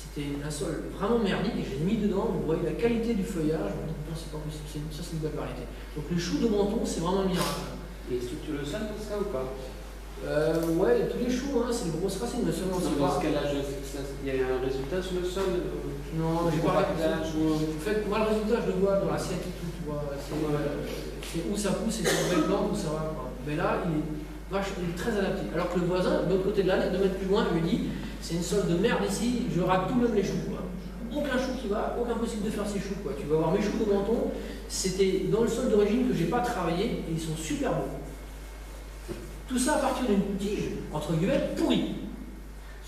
C'était un sol vraiment merdique et j'ai mis dedans, vous voyez la qualité du feuillage, je me dis, non, c'est pas possible, ça c'est une belle variété. Donc les choux de Menton, c'est vraiment un miracle. Et il structure le sol pour ça ou pas? Ouais, tous les choux, hein, c'est des grosses racines, mais seulement c'est Dans pas... ce cas-là, il y a un résultat sur le sol? Non, j'ai pas regardé. En fait, moi le résultat, je le vois dans l'assiette et tout, tu vois. C'est où ça pousse et c'est une belle plante, où ça va. Quoi. Mais là, il est très adapté. Alors que le voisin, de l'autre côté de l'année, 2 mètres plus loin, il me dit c'est une sorte de merde ici, je rate tout même les choux. Quoi. Aucun chou qui va, aucun possible de faire ces choux. Quoi. Tu vas voir mes choux de Menton, c'était dans le sol d'origine que j'ai pas travaillé et ils sont super beaux. Tout ça à partir d'une tige, entre guillemets, pourrie.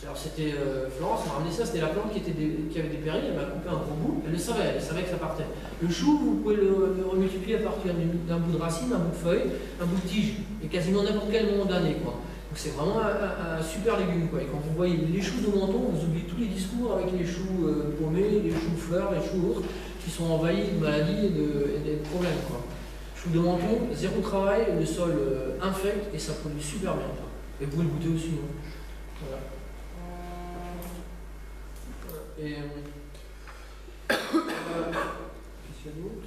Alors c'était Florence m'a ramené ça, c'était la plante qui avait des périls, elle m'a coupé un gros bout, elle savait que ça partait. Le chou, vous pouvez le remultiplier à partir d'un bout de racine, un bout de feuille, un bout de tige, et quasiment n'importe quel moment d'année. Donc c'est vraiment un super légume. Quoi. Et quand vous voyez les choux de Menton, vous oubliez tous les discours avec les choux paumés, les choux fleurs, les choux autres, qui sont envahis de maladies et de problèmes. Quoi. Choux de Menton, zéro travail, le sol infect, et ça produit super bien. Quoi. Et vous pouvez le goûter aussi. Hein. Voilà. Et qu'est-ce qu'il y a d'autre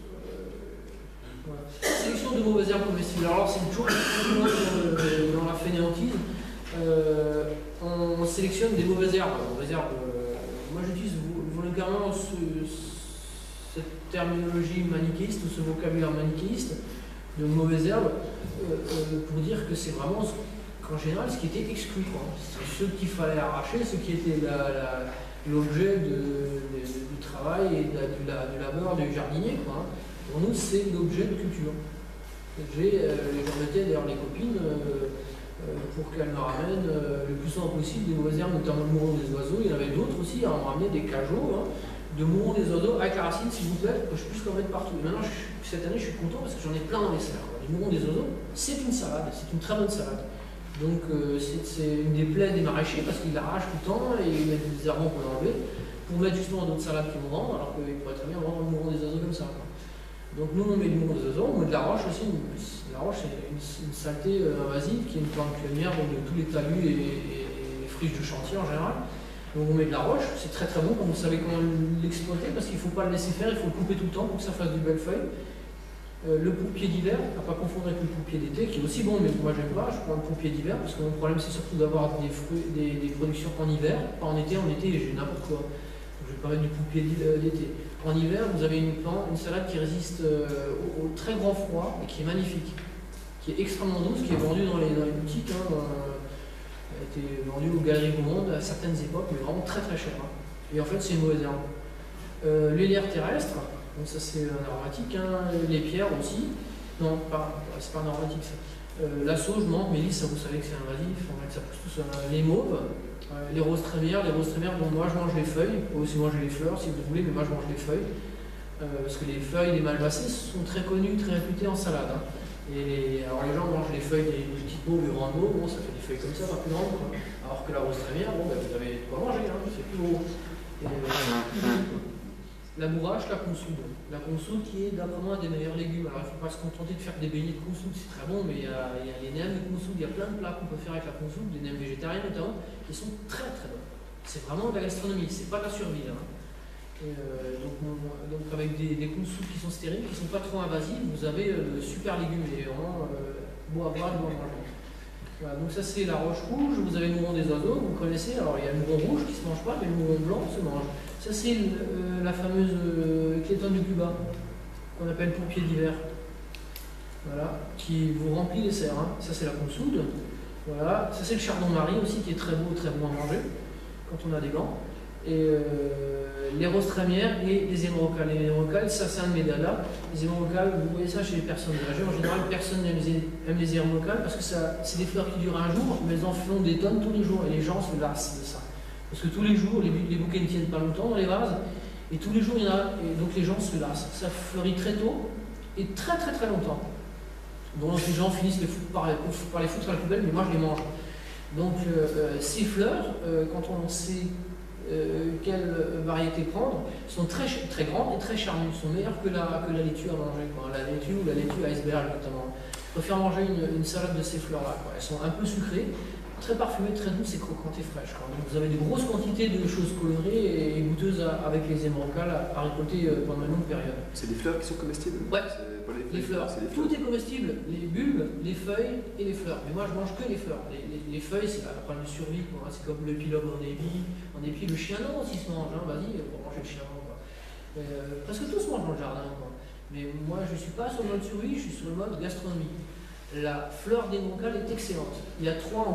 voilà. Sélection de mauvaises herbes comestibles. Alors c'est toujours dans la fainéantise. On sélectionne des mauvaises herbes. Moi j'utilise volontairement cette terminologie manichéiste ou ce vocabulaire manichéiste de mauvaises herbes pour dire que c'est vraiment qu'en général ce qui était exclu. C'est ce qu'il fallait arracher, ce qui était l'objet du travail et du labeur du jardinier. Quoi. Pour nous, c'est l'objet de culture. J'en mettais d'ailleurs les copines pour qu'elles me ramènent le plus souvent possible des mauvaises herbes, notamment le mouron des oiseaux. Il y en avait d'autres aussi, on me ramenait des cajots de mouron des oiseaux avec la racine, s'il vous plaît, que je puisse en mettre partout. Et maintenant, cette année, je suis content parce que j'en ai plein dans les serres. Les mourons des oiseaux, c'est une salade, c'est une très bonne salade. Donc c'est une des plaies des maraîchers parce qu'ils l'arrachent tout le temps et ils mettent des herbons pour l'enlever pour mettre justement d'autres salades qu'ils vont vendre alors qu'ils pourraient très bien vendre le mouron des oiseaux comme ça. Quoi. Donc nous on met du mouron des oiseaux, on met de la roche aussi. La roche c'est une saleté invasive qui est une plante pionnière de tous les talus et les friches de chantier en général. Donc on met de la roche, c'est très très bon quand vous savez comment l'exploiter parce qu'il ne faut pas le laisser faire, il faut le couper tout le temps pour que ça fasse de belles feuilles. Le pourpier d'hiver, à ne pas confondre avec le pourpier d'été, qui est aussi bon, mais moi j'aime pas, je prends le pourpier d'hiver, parce que mon problème c'est surtout d'avoir des productions en hiver, pas en été, j'ai n'importe quoi. Donc, je vais pas mettre du pourpier d'été. En hiver, vous avez une salade qui résiste au très grand froid et qui est magnifique, qui est extrêmement douce, qui est vendue dans les boutiques, elle a été vendue aux Galeries Beaumonde à certaines époques, mais vraiment très très cher. Et en fait c'est une mauvaise herbe. Les lierres terrestres, donc ça c'est un aromatique, les pierres aussi, non, c'est pas un aromatique ça. La sauge, menthe, mélisse, ça vous savez que c'est invasif, ça pousse tout ça. Les mauves, les roses trémières, dont moi je mange les feuilles, vous pouvez aussi manger les fleurs si vous voulez, mais moi je mange les feuilles, parce que les feuilles des malvacées sont très connues, très réputées en salade. Alors les gens mangent les feuilles des petites mauves, des grandes mauves, ça fait des feuilles comme ça, pas plus grandes, quoi. Alors que la rose trémière, vous avez de quoi manger, c'est plus gros. La bourrache, la consoude. La consoude qui est d'après moi des meilleurs légumes. Alors il ne faut pas se contenter de faire des beignets de consoude, c'est très bon, mais il y a les nems de consoude, il y a plein de plats qu'on peut faire avec la consoude, des nems végétariens notamment, qui sont très très bons. C'est vraiment de la gastronomie, c'est pas de la survie. Donc avec des consoudes qui sont stériles, qui ne sont pas trop invasives, vous avez le super légume et vraiment beau à boire, beau à manger. Voilà, donc ça c'est la roche rouge, vous avez le mouron des oiseaux, vous connaissez, alors il y a le mouron rouge qui ne se mange pas, mais le mouron blanc se mange. Ça c'est la fameuse clétone du Cuba, qu'on appelle pourpier d'hiver, voilà, qui vous remplit les serres. Ça c'est la consoude, voilà. Ça c'est le chardon-marie aussi qui est très bon à manger quand on a des gants. Et les roses trémières et les hémorrhocales. Les hémorrhocales, ça c'est un de mes dadas. Les hémorrhocales, vous voyez ça chez les personnes âgées. En général, personne n'aime les hémorrhocales parce que c'est des fleurs qui durent un jour, mais elles en font des tonnes tous les jours et les gens se lassent de ça. Parce que tous les jours, les bouquets ne tiennent pas longtemps dans les vases, et tous les jours il y en a, et donc les gens se lassent. Ça fleurit très tôt et très très très longtemps. Donc les gens finissent par les foutre à la poubelle, mais moi je les mange. Donc ces fleurs, quand on sait quelle variété prendre, sont très, très grandes et très charnues, sont meilleures que la laitue à manger, quoi. La laitue ou la laitue iceberg notamment. Je préfère manger une salade de ces fleurs-là. Elles sont un peu sucrées, très parfumées, très douces et croquantes et fraîches. Donc vous avez de grosses quantités de choses colorées et avec les émeraucales à récolter pendant une longue période. C'est des fleurs qui sont comestibles? Ouais, C'est pas les fleurs. Tout est comestible, les bulbes, les feuilles et les fleurs. Mais moi je mange que les fleurs. Les feuilles, c'est un problème de survie, quoi. C'est comme l'épilogue en épi. Le chien non aussi se mange, hein. Vas-y, pour manger le chien. Quoi. Presque tout se mange dans le jardin. Quoi. Mais moi je ne suis pas sur le mode survie, je suis sur le mode gastronomie. La fleur d'émeraucale est excellente. Il y a trois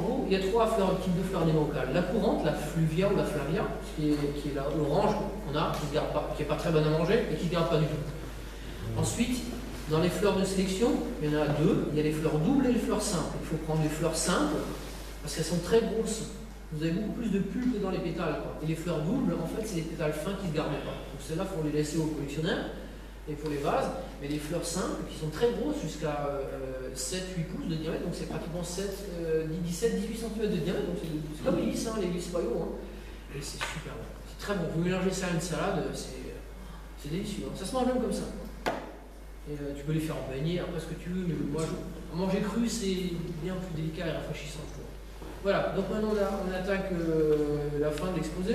types de fleurs d'émeraucale. La courante, la fluvia ou la flavia, qui est l'orange qu'on a, qui n'est pas très bonne à manger et qui ne garde pas du tout. Ensuite, dans les fleurs de sélection, il y en a deux. Il y a les fleurs doubles et les fleurs simples. Il faut prendre les fleurs simples parce qu'elles sont très grosses. Vous avez beaucoup plus de pulpe que dans les pétales. Quoi. Et les fleurs doubles, en fait, c'est les pétales fins qui ne se gardent pas. Donc celles-là, il faut les laisser aux collectionneurs et pour les vases. Mais les fleurs simples, qui sont très grosses, jusqu'à 7-8 pouces de diamètre, donc c'est pratiquement 17-18 cm de diamètre. Donc c'est comme les lys, hein, les lys royaux. Hein. Et c'est super bon. C'est très bon. Vous mélangez ça à une salade, c'est délicieux. Hein. Ça se mange même comme ça. Et tu peux les faire en beignet, après ce que tu veux, mais moi, manger cru, c'est bien plus délicat et rafraîchissant, je trouve. Voilà, donc maintenant on attaque la fin de l'exposé.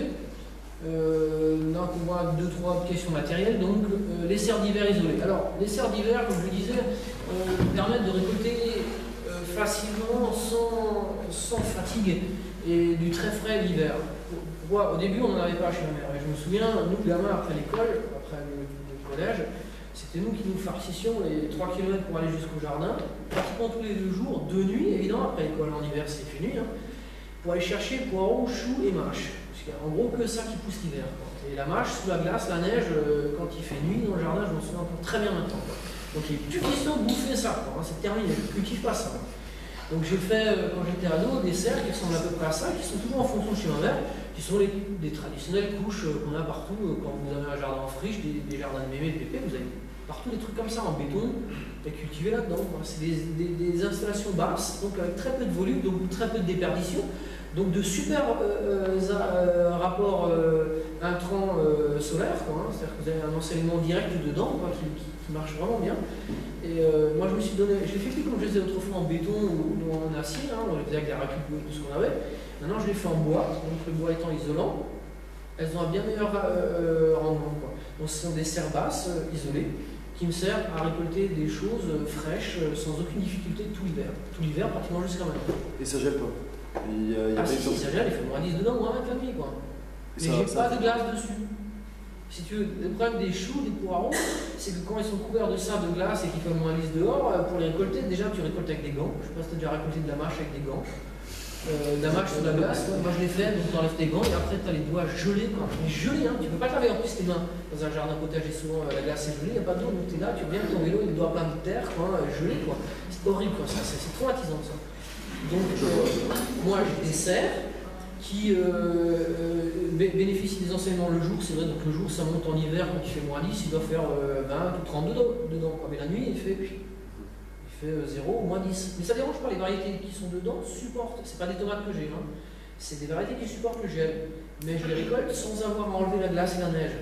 Donc on voit 2-3 questions matérielles. Donc les serres d'hiver isolées. Alors, les serres d'hiver, comme je le disais, permettent de récolter facilement, sans fatigue, et du très frais l'hiver. Au début, on n'en avait pas chez ma mère. Et je me souviens, nous, gamins, après l'école, après le collège, c'était nous qui nous farcissions les 3 km pour aller jusqu'au jardin, pratiquement tous les 2 jours, de nuit, évidemment, après l'école en hiver c'est fait nuit, hein, pour aller chercher poireaux, choux et mâches. Parce qu'il y a en gros que ça qui pousse l'hiver. Et la mâche, sous la glace, la neige, quand il fait nuit dans le jardin, je m'en souviens encore très bien maintenant. Donc il n'est plus question de bouffer ça, hein, c'est terminé, je ne cultive pas ça. Donc j'ai fait, quand j'étais ado, des serres qui ressemblent à peu près à ça, qui sont toujours en fonction chez ma mère, qui sont des traditionnelles couches qu'on a partout quand vous avez un jardin en friche, des jardins de mémé, de pépé, vous avez partout des trucs comme ça en béton et cultivés là-dedans. C'est des installations basses, donc avec très peu de volume, donc très peu de déperdition, donc de super rapports intrants solaires, hein, c'est-à-dire que vous avez un enseignement direct dedans quoi, qui marche vraiment bien. Et moi je me suis donné, je l'ai fait plus comme je faisais autrefois en béton ou en acier, hein, on les faisait avec la récup de tout ce qu'on avait. Maintenant je l'ai fait en bois, donc le bois étant isolant, elles ont un bien meilleur rendement. Quoi. Donc ce sont des serres basses isolées qui me servent à récolter des choses fraîches sans aucune difficulté tout l'hiver. Tout l'hiver, pratiquement jusqu'à maintenant. Et ça gèle pas? Si, ça gèle, il fait moins 10 dedans, moins 20 la nuit. Quoi. Mais j'ai pas de glace dessus. Si tu veux, le problème des choux, des poireaux, c'est que quand ils sont couverts de ça, de glace et qu'il fait moins 10 dehors, pour les récolter, déjà tu récoltes avec des gants. Je sais pas si tu as déjà récolté de la mâche avec des gants. De la mâche sur la glace, moi je l'ai fait, donc tu enlèves tes gants et après tu as les doigts gelés, quoi. Mais gelés, hein, tu peux pas te laver en plus tes mains. Dans un jardin potager, souvent la glace est gelée, il n'y a pas d'eau, donc tu es là, tu viens avec ton vélo et les doigts pleins de terre, quoi, gelés, quoi. C'est horrible, quoi, c'est traumatisant ça. Donc moi j'ai des serres qui bénéficient des enseignements le jour, c'est vrai, donc le jour ça monte en hiver quand il fait moins 10, il doit faire 20 ou 30 dedans, quoi. Mais la nuit il fait 0 ou moins 10. Mais ça ne dérange pas, les variétés qui sont dedans supportent. C'est pas des tomates que j'ai, hein. C'est des variétés qui supportent le gel. Mais je les récolte sans avoir à enlever la glace et la neige.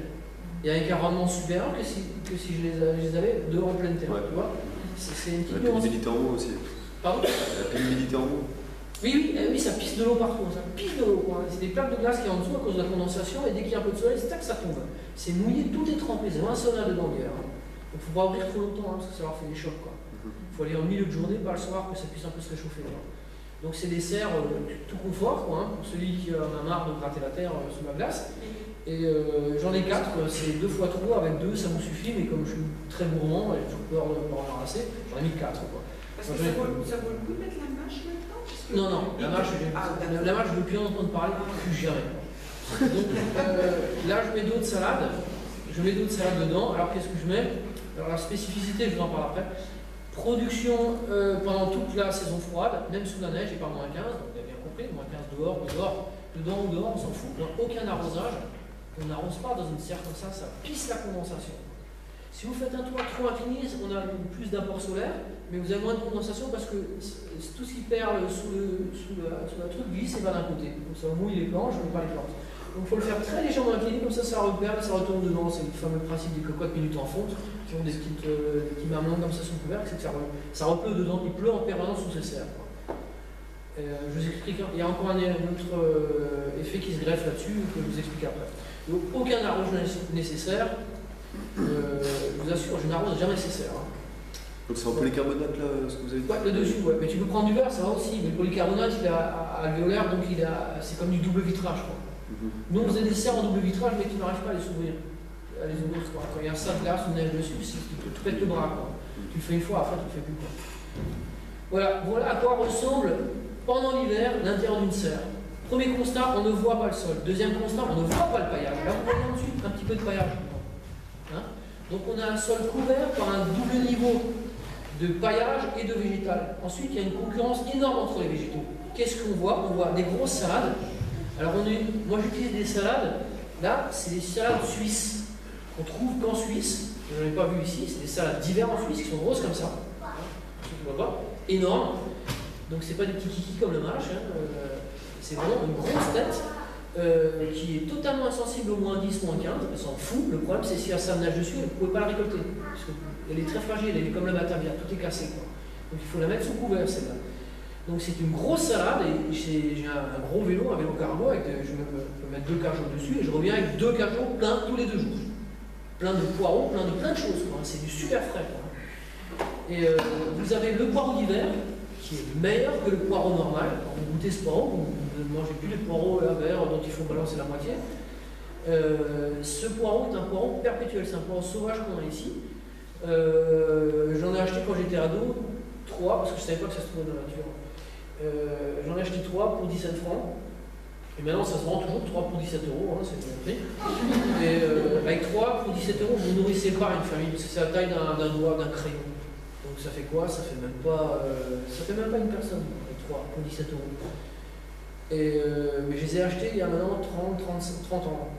Et avec un rendement supérieur que si je les avais dehors en pleine terre. Ouais. Tu vois, c'est une petite nuance. La pénibilité en haut aussi. Pardon? La pénibilité en haut. Oui, ça pisse de l'eau partout. Ça pisse de l'eau. C'est des plaques de glace qui sont en dessous à cause de la condensation. Et dès qu'il y a un peu de soleil, c'est tac, ça tombe. C'est mouillé, tout est trempé. C'est un sauna dedans l'hiver. Donc il ne faut pas ouvrir trop longtemps, hein, parce que ça leur fait des chocs. Quoi. Il faut aller en milieu de journée, pas le soir, que ça puisse un peu se réchauffer. Quoi. Donc c'est des serres tout confort, quoi, hein, pour celui qui en a marre de gratter la terre sous la glace. Et j'en ai 4, c'est 2 fois 3, avec 2 ça vous suffit, mais comme je suis très gourmand, et j'ai toujours peur de m'en ramasser, j'en ai mis 4. Quoi. Parce que ça vaut le coup de mettre la mâche maintenant? Non, la mâche, je ne veux plus en entendre parler, plus jamais. Donc là je mets d'eau de salade, dedans, alors qu'est-ce que je mets? Alors la spécificité, je vous en parle après. Production pendant toute la saison froide, même sous la neige et par moins 15, donc vous avez bien compris, moins 15 dehors, dedans ou dehors, on s'en fout. Donc aucun arrosage, on n'arrose pas dans une serre comme ça pisse la condensation. Si vous faites un toit trop incliné, on a plus d'apport solaire, mais vous avez moins de condensation parce que tout ce qui perle sous la truc glisse et va d'un côté. Donc ça mouille les planches, mais pas les plantes. Donc il faut le faire très légèrement incliné, comme ça repère, ça retourne dedans. C'est le fameux principe des cocottes minutes en fonte, qui ont des petits mamelons comme ça sous couvert, c'est que ça repleut dedans, il pleut en permanence sous ces serres. Je vous explique, il y a encore un autre effet qui se greffe là-dessus que je vous explique après. Donc aucun arrosage nécessaire, je vous assure, je n'arrose jamais nécessaire. Hein. Donc c'est en polycarbonate là, ce que vous avez dit? Ouais, le dessus, ouais. Mais tu peux prendre du verre, ça va aussi. Mais le polycarbonate, il est alvéolaire, donc c'est comme du double vitrage. Quoi. Nous, on faisait des serres en double vitrage, mais tu n'arrives pas à les ouvrir. Quoi. Quand il y a un sac de glace ou neige dessus, tu pètes le bras. Quoi. Tu le fais une fois, après tu le fais plus. Quoi. Voilà à quoi ressemble pendant l'hiver l'intérieur d'une serre. Premier constat, on ne voit pas le sol. Deuxième constat, on ne voit pas le paillage. Là, vous voyez en dessus un petit peu de paillage. Hein? Donc on a un sol couvert par un double niveau de paillage et de végétal. Ensuite, il y a une concurrence énorme entre les végétaux. Qu'est-ce qu'on voit? On voit des grosses salades. Alors moi j'utilise des salades, là c'est des salades suisses qu'on trouve qu'en Suisse. Je n'en ai pas vu ici, c'est des salades d'hiver en Suisse qui sont grosses comme ça. Tu ne vois pas? Énormes. Donc c'est pas des petits kikis comme le mâche, hein. C'est vraiment une grosse tête qui est totalement insensible au moins 10, moins 15. Elle s'en fout. Le problème c'est si elle ça nage dessus, elle ne pouvait pas la récolter. Parce qu'elle est très fragile, elle est comme la batavia, tout est cassé. Quoi. Donc il faut la mettre sous couvert celle-là. Donc c'est une grosse salade et j'ai un gros vélo, un vélo cargo, avec je peux mettre 2 cajots dessus et je reviens avec 2 cajots pleins tous les 2 jours. Plein de poireaux, plein de choses. C'est du super frais. Quoi. Et vous avez le poireau d'hiver qui est meilleur que le poireau normal. Quand vous goûtez ce poireau, vous ne mangez plus les poireaux là, verts dont il faut balancer la moitié. Ce poireau est un poireau perpétuel, c'est un poireau sauvage qu'on a ici. J'en ai acheté quand j'étais ado 3 parce que je ne savais pas que ça se trouvait dans la nature. J'en ai acheté 3 pour 17 francs. Et maintenant, ça se vend toujours 3 pour 17 euros, hein, c'est bien prix. Et avec 3 pour 17 euros, vous nourrissez pas une famille, parce que c'est la taille d'un doigt, d'un crayon. Donc ça fait quoi? Ça fait même pas une personne, avec 3 pour 17 euros. Mais je les ai achetés il y a maintenant 30 ans.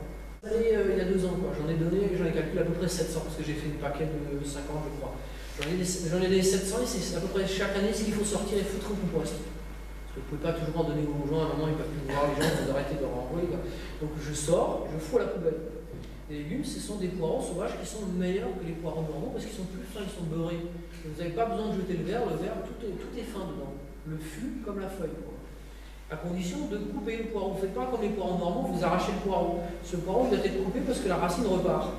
Il y a 2 ans, quoi. J'en ai calculé à peu près 700, parce que j'ai fait des paquets de 50, je crois. J'en ai des 700 et c'est à peu près chaque année ce qu'il faut sortir et foutre au compost. Parce que vous ne pouvez pas toujours en donner aux gens, à un moment ils ne peuvent plus voir les gens, vous arrêtez de leur envoyer. Donc je sors, je fous à la poubelle. Les légumes, ce sont des poireaux sauvages qui sont meilleurs que les poireaux normaux parce qu'ils sont plus fins, ils sont beurrés. Et vous n'avez pas besoin de jeter le verre tout est fin dedans. Le fût comme la feuille. Quoi. À condition de couper le poireau. Vous ne faites pas comme les poireaux normaux, vous arrachez le poireau. Ce poireau il doit être coupé parce que la racine repart.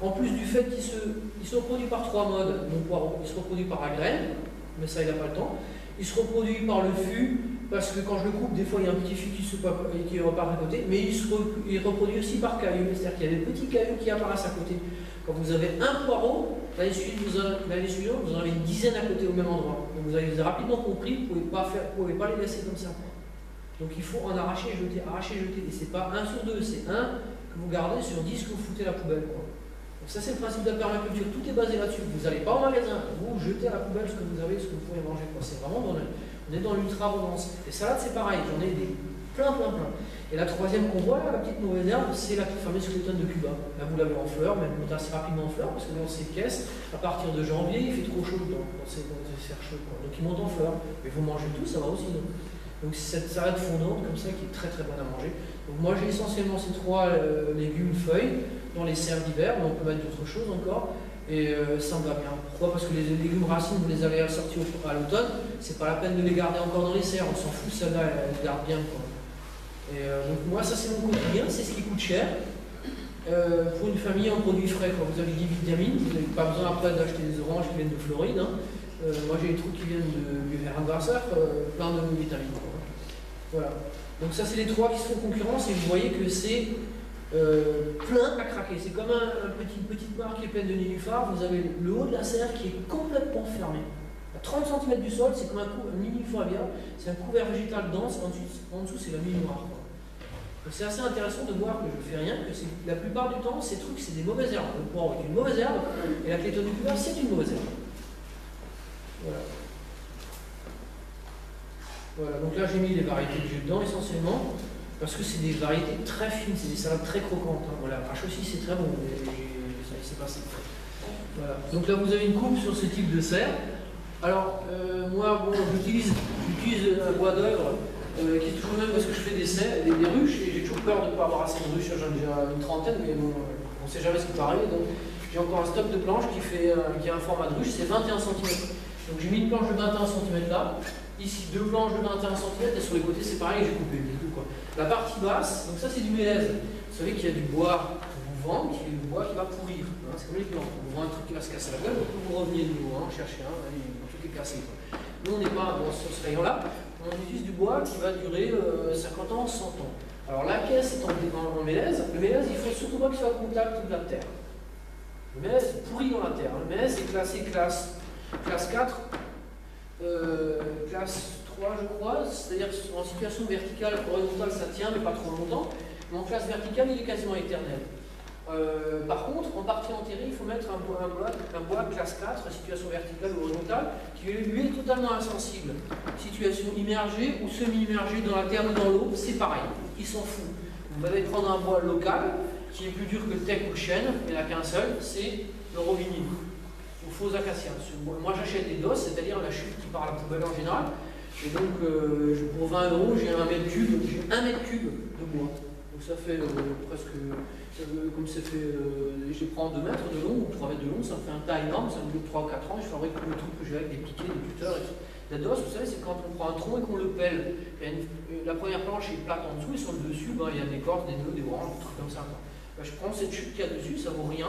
En plus du fait qu'il se reproduit par 3 modes, mon poireau, il se reproduit par la graine, mais ça il n'a pas le temps. Il se reproduit par le fût, parce que quand je le coupe, des fois il y a un petit fût qui repart à côté, mais il reproduit aussi par cailloux, c'est-à-dire qu'il y a des petits cailloux qui apparaissent à côté. Quand vous avez un poireau, l'année suivante, vous en avez une dizaine à côté au même endroit. Donc vous avez rapidement compris, vous ne pouvez pas les laisser comme ça. Donc il faut en arracher, jeter, et c'est pas 1 sur 2, c'est 1 que vous gardez sur 10 que vous foutez à la poubelle. Quoi. Donc ça c'est le principe de la permaculture, tout est basé là-dessus. Vous n'allez pas au magasin, vous jetez à la poubelle ce que vous avez, ce que vous pouvez manger. C'est vraiment on est dans l'ultra-abondance. Les salades c'est pareil, j'en ai plein. Et la troisième qu'on voit là, la petite mauvaise herbe, c'est la fameuse clétone de Cuba. Là vous l'avez en fleurs, mais elle monte assez rapidement en fleurs, parce que dans ces caisses, à partir de janvier, il fait trop chaud dans ces serres chaudes. Donc il monte en fleurs. Mais vous mangez tout, ça va aussi. Donc c'est cette salade fondante comme ça qui est très bonne à manger. Donc moi j'ai essentiellement ces 3 légumes feuilles dans les serres d'hiver, mais on peut mettre d'autres choses encore, et ça me va bien. Pourquoi? Parce que les légumes racines, vous les avez sortis à l'automne, c'est pas la peine de les garder encore dans les serres, on s'en fout, celle-là, elle garde bien. Quoi. Et donc moi, ça c'est mon quotidien, c'est ce qui coûte cher. Pour une famille en produits frais, quand vous avez 10 vitamines, vous n'avez pas besoin après d'acheter des oranges qui viennent de Floride. Hein. Moi j'ai des trucs qui viennent du Herrenwasser, plein de vitamines. Quoi. Voilà. Donc ça c'est les 3 qui se font concurrence, et vous voyez que c'est plein à craquer. C'est comme une petite mare qui est pleine de nénuphars. Vous avez le haut de la serre qui est complètement fermé. À 30 cm du sol, c'est comme un nénuphar, c'est un couvert végétal dense. En dessous, c'est la nuit noire. C'est assez intéressant de voir que je ne fais rien, que la plupart du temps, ces trucs, c'est des mauvaises herbes. Le poireau est une mauvaise herbe, et la clétone du Cuba, c'est une mauvaise herbe. Voilà, donc là j'ai mis les variétés que j'ai dedans essentiellement. Parce que c'est des variétés très fines, c'est des salades très croquantes. Hein. Voilà, hache aussi c'est très bon, mais ça s'est passé. Voilà. Donc là vous avez une coupe sur ce type de serre. Alors moi bon, j'utilise un bois d'œuvre qui est toujours le même parce que je fais des ruches et j'ai toujours peur de ne pas avoir assez de ruches. J'en ai déjà une trentaine, mais bon, on ne sait jamais ce qui peut arriver. Donc j'ai encore un stock de planches qui a un format de ruche, c'est 21 cm. Donc j'ai mis une planche de 21 cm là. Ici, deux planches de 21 cm, et sur les côtés, c'est pareil, j'ai coupé du tout, quoi. La partie basse, donc ça, c'est du mélèze. Vous savez qu'il y a du bois qu'on vous vend, qui est du bois qui va pourrir. Hein, c'est comme les plantes. On vous vend un truc qui va se casser la gueule, donc vous reveniez de nouveau, hein, chercher un, tout est cassé, quoi. Nous, on n'est pas dans ce rayon-là. On utilise du bois qui va durer 50 ans, 100 ans. Alors la caisse est en mélèze. Le mélèze, il faut surtout pas qu'il soit au contact de la terre. Le mélèze pourrit dans la terre. Le mélèze est classé classe 4, classe 3, je crois. C'est-à-dire en situation verticale, horizontale, ça tient, mais pas trop longtemps. Mais en classe verticale, il est quasiment éternel. Par contre, en partie enterrée, il faut mettre un bois classe 4, situation verticale ou horizontale, qui lui est totalement insensible. Situation immergée ou semi-immergée dans la terre ou dans l'eau, c'est pareil, il s'en fout. Vous allez prendre un bois local, qui est plus dur que le teck ou le chêne, il n'y en a qu'un seul, c'est le robinier, ou faux acacia. Moi j'achète des doses, c'est-à-dire la chute qui part à la poubelle en général, et donc pour 20 €, j'ai 1 mètre cube de bois. Donc ça fait presque, comme ça fait, je prends 2 mètres de long ou 3 mètres de long, ça me fait un tas énorme, ça me dure 3 ou 4 ans, je fabrique tout le truc que j'ai avec des piquets, des tuteurs et tout. La DOS, vous savez, c'est quand on prend un tronc et qu'on le pèle. La première planche est plate en dessous et sur le dessus, ben, il y a des cordes, des nœuds, des branches, des trucs comme ça. Ben, je prends cette chute qu'il y a dessus, ça vaut rien,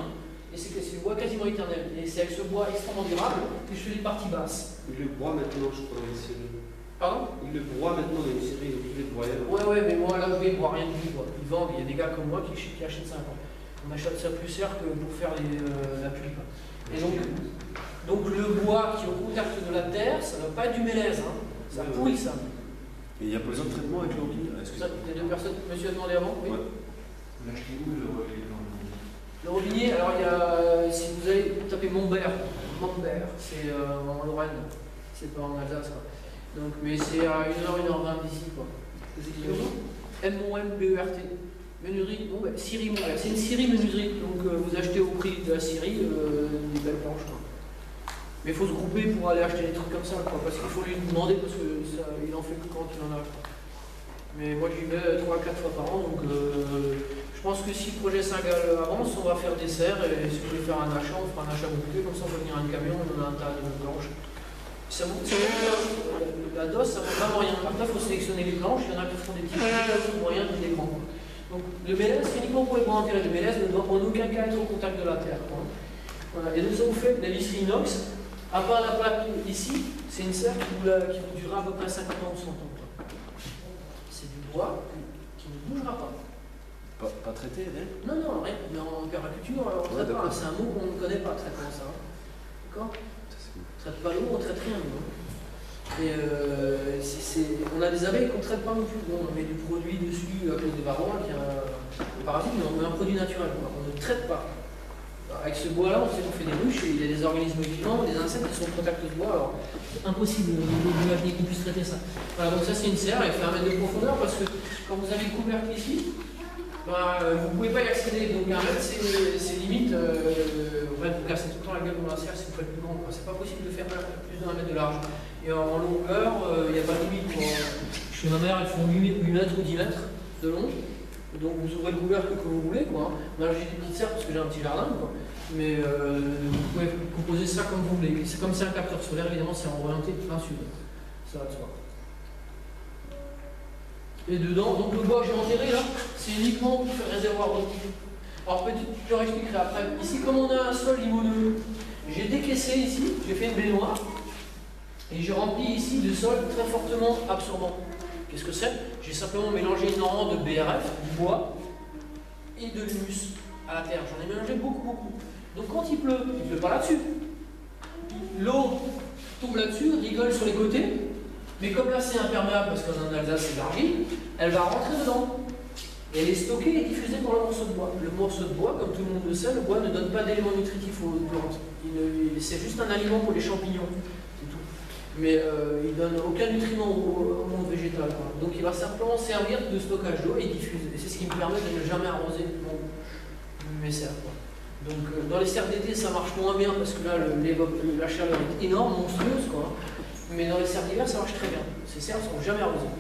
et c'est du bois quasiment éternel. Et c'est avec ce bois extrêmement durable que je fais les parties basses. Il le broie maintenant, je crois, dans les séries. Pardon? Il le broie maintenant dans les séries, il est broyé. Ouais, mais moi là, je ne bois rien du tout. Ils vendent, il y a des gars comme moi qui achètent ça. On achète ça plus cher que pour faire la pulpe. Et donc le bois qui est au contact de la terre, ça ne va pas être du mélèze, hein. Ça pourrit ça. Et il n'y a pas besoin de traitement avec le robinier? Les deux personnes, monsieur a demandé avant, oui. Ouais. L'achetez où le robinier? Le robinier, alors il y a, si vous allez taper Montbert, c'est en Lorraine, c'est pas en Alsace, quoi. Donc, mais c'est à 1h20 d'ici, quoi. M-O-M-B-E-R-T. Menuiserie, bon, scierie Montbert. C'est une scierie menuiserie, donc vous achetez au prix de la scierie des belles planches, quoi. Mais il faut se grouper pour aller acheter des trucs comme ça, quoi, parce qu'il faut lui demander, parce qu'il en fait que quand il en a. Quoi. Mais moi j'y vais 3 à 4 fois par an, donc je pense que si le projet Saint-Gall avance, on va faire des serres, et si vous voulez faire un achat, on fera un achat groupé, comme ça on va venir un camion, on en a un tas de planches. La DOS, ça vaut vraiment rien. Après, il faut sélectionner les planches, il y en a qui font des petits moyens, des grands. Donc le mélèze, c'est uniquement pour les bois enterrés. Le mélèze ne doit en aucun cas être au contact de la terre. Quoi. Voilà. Et donc ça vous fait de la visserie inox. À part la plaque ici, c'est une serre qui vous durera à peu près 50 ans ou 100 ans. C'est du bois qui ne bougera pas. Pas traité, hein? Non, rien. Mais en permaculture, on ne traite pas. C'est un mot qu'on ne connaît pas, traitement ça. D'accord? On ne traite pas l'eau, on ne traite rien. Et on a des abeilles qu'on ne traite pas non plus. Bon, on met du produit dessus à cause des varroa, qui est un parasite, mais on met un produit naturel. Quoi. On ne traite pas. Avec ce bois-là, on sait qu'on fait des ruches, et il y a des organismes vivants, des insectes qui sont en contact de ce bois, alors c'est impossible d'imaginer qu'on puisse traiter ça. Voilà, donc ça c'est une serre, elle fait 1 mètre de profondeur, parce que quand vous avez le couvercle ici, ben, vous ne pouvez pas y accéder, donc 1 mètre c'est limite, vous cassez tout le temps la gueule dans la serre si vous faites plus grand, c'est pas possible de faire plus d'1 mètre de large. Et en longueur, il n'y a pas de limite. Chez ma mère, elles font 8 mètres ou 10 mètres de long. Donc vous ouvrez le couvercle que vous voulez, quoi. Moi j'ai des petites serres parce que j'ai un petit jardin, quoi. Mais vous pouvez composer ça comme vous voulez. C'est comme c'est un capteur solaire, évidemment c'est orienté plein sud. Ça va de soi. Et dedans, donc le bois que j'ai enterré là, c'est uniquement pour faire réservoir d'eau. Alors peut-être je leur expliquerai après. Ici, comme on a un sol limoneux, j'ai décaissé ici, j'ai fait une baignoire, et j'ai rempli ici de sol très fortement absorbant. Qu'est-ce que c'est? J'ai simplement mélangé énormément de BRF, du bois, et de l'humus à la terre. J'en ai mélangé beaucoup. Donc quand il pleut pas là-dessus. L'eau tombe là-dessus, rigole sur les côtés, mais comme là c'est imperméable, parce qu'en Alsace c'est l'argile, elle va rentrer dedans. Et elle est stockée et diffusée par le morceau de bois. Le morceau de bois, comme tout le monde le sait, le bois ne donne pas d'éléments nutritifs aux plantes. C'est juste un aliment pour les champignons. Mais il ne donne aucun nutriment au monde végétal. Quoi. Donc il va simplement servir de stockage d'eau et diffuser. Et c'est ce qui me permet de ne jamais arroser mes serres. Quoi. Donc dans les serres d'été ça marche moins bien parce que là la chaleur est énorme, monstrueuse. Quoi. Mais dans les serres d'hiver ça marche très bien. Ces serres ne sont jamais arrosées.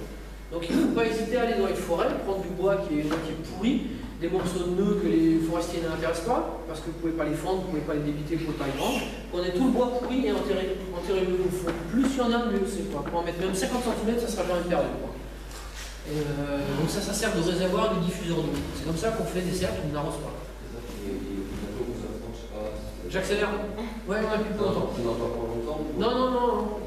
Donc il ne faut pas hésiter à aller dans les forêts, prendre du bois qui est pourri, des morceaux de nœuds que les forestiers n'intéressent pas, parce que vous ne pouvez pas les fendre, vous ne pouvez pas les débiter, vous ne pouvez pas les prendre. Prenez tout le bois pourri et enterrez-le au fond. Plus il y en a, mieux c'est quoi. Pour en mettre même 50 cm, ça sera jamais perdu. Quoi. Donc ça sert de réservoir, de diffuseur d'eau. C'est comme ça qu'on fait des serres qui n'arrosent pas. J'accélère. Ouais, on a plus longtemps. Non, non, non.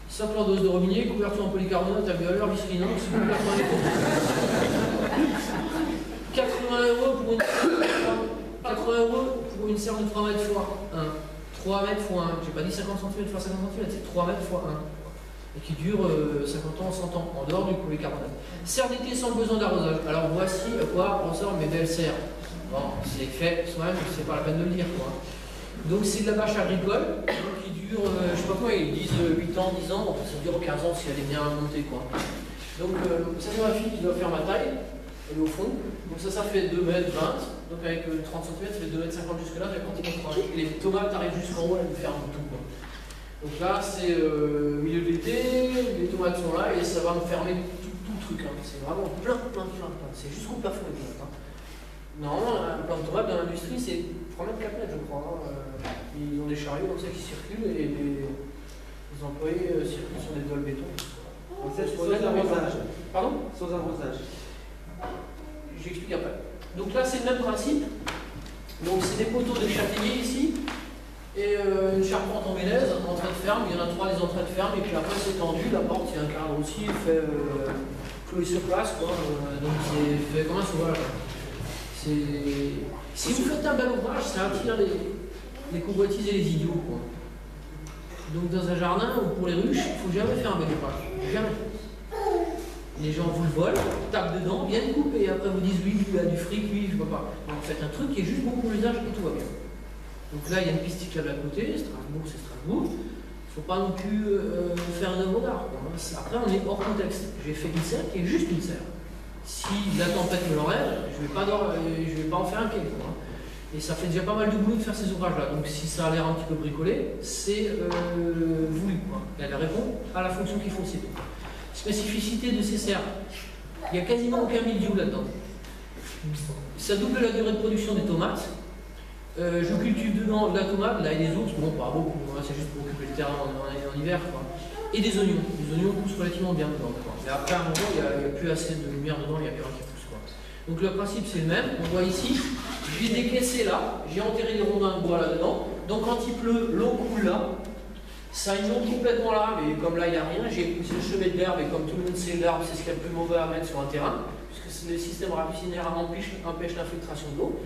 Simple dose de robinet, couverture en polycarbonate, alvéolaire, vis inox, complètement éco. 80 € pour une serre. 80 € pour une serre de 3 mètres x 1. 3 mètres x 1. J'ai pas dit 50 cm x 50 cm, c'est 3 mètres x 1. Et qui dure 50 ans, 100 ans, en dehors du polycarbonate. Serre d'été sans besoin d'arrosage. Alors voici à quoi ressortent mes belles serres. Bon, c'est fait soi-même, c'est pas la peine de le dire quoi. Donc c'est de la bâche agricole qui dure, je sais pas quoi, ils disent 8 ans, 10 ans, ça dure 15 ans si elle est bien montée quoi. Donc ça c'est ma fille qui doit faire ma taille, elle est au fond. Donc ça fait 2 mètres 20, donc avec 30 cm, ça fait 2 mètres 50 jusque là, et les tomates arrivent jusqu'en haut, elles me ferment tout quoi. Donc là c'est milieu de l'été, les tomates sont là et ça va me fermer tout le truc. Hein. C'est vraiment plein. C'est jusqu'au plafond les tomates. Hein. Normalement, un plan de tomate dans l'industrie, c'est 3 mètres, 4 mètres, je crois. Ils ont des chariots comme ça qui circulent et les employés circulent sur des dalles béton. Sans arrosage. Pardon? Sans arrosage. J'explique après. Donc là, c'est le même principe. Donc c'est des poteaux de châtaignier ici et une charpente en mélèze, entrée de ferme. Il y en a 3 des entrées de ferme et puis après c'est tendu. La porte, il y a un cadre aussi, il fait clouer sur place. Quoi. Donc c'est fait comme un sauvage. Si vous faites un bel ouvrage, ça attire les convoitises et les idiots. Quoi. Donc dans un jardin ou pour les ruches, il ne faut jamais faire un bel ouvrage. Jamais. Les gens vous le volent, tapent dedans, viennent couper et après vous disent oui, il y a du fric, oui, je ne peux pas. Donc faites un truc qui est juste bon pour l'usage et tout va bien. Donc là, il y a une piste cyclable à côté, Strasbourg, c'est Strasbourg. Il ne faut pas non plus faire un œuvre d'art. Après, on est hors contexte. J'ai fait une serre qui est juste une serre. Si la tempête me l'enlève, je ne vais pas en faire un quai. Et ça fait déjà pas mal de boulot de faire ces ouvrages-là. Donc si ça a l'air un petit peu bricolé, c'est voulu. Quoi. Elle répond à la fonction qu'il faut, c'est tout. Spécificité de ces serres. Il n'y a quasiment aucun mildiou là-dedans. Ça double la durée de production des tomates. Je cultive dedans de la tomate, là et des ours, bon pas beaucoup, hein, c'est juste pour occuper le terrain en hiver. Quoi. Et des oignons. Les oignons poussent relativement bien dedans. Quoi. Mais après, à un moment, il n'y a plus assez de lumière dedans, il n'y a plus rien qui pousse. Quoi. Donc le principe, c'est le même. On voit ici, j'ai décaissé là, j'ai enterré des rondins de bois là-dedans. Donc quand il pleut, l'eau coule là. Ça inonde complètement là, mais comme là, il n'y a rien, j'ai poussé le chevet de l'herbe, et comme tout le monde sait, l'herbe, c'est ce qu'il y a de plus mauvais à mettre sur un terrain, puisque le système racinaire empêche l'infiltration de l'eau.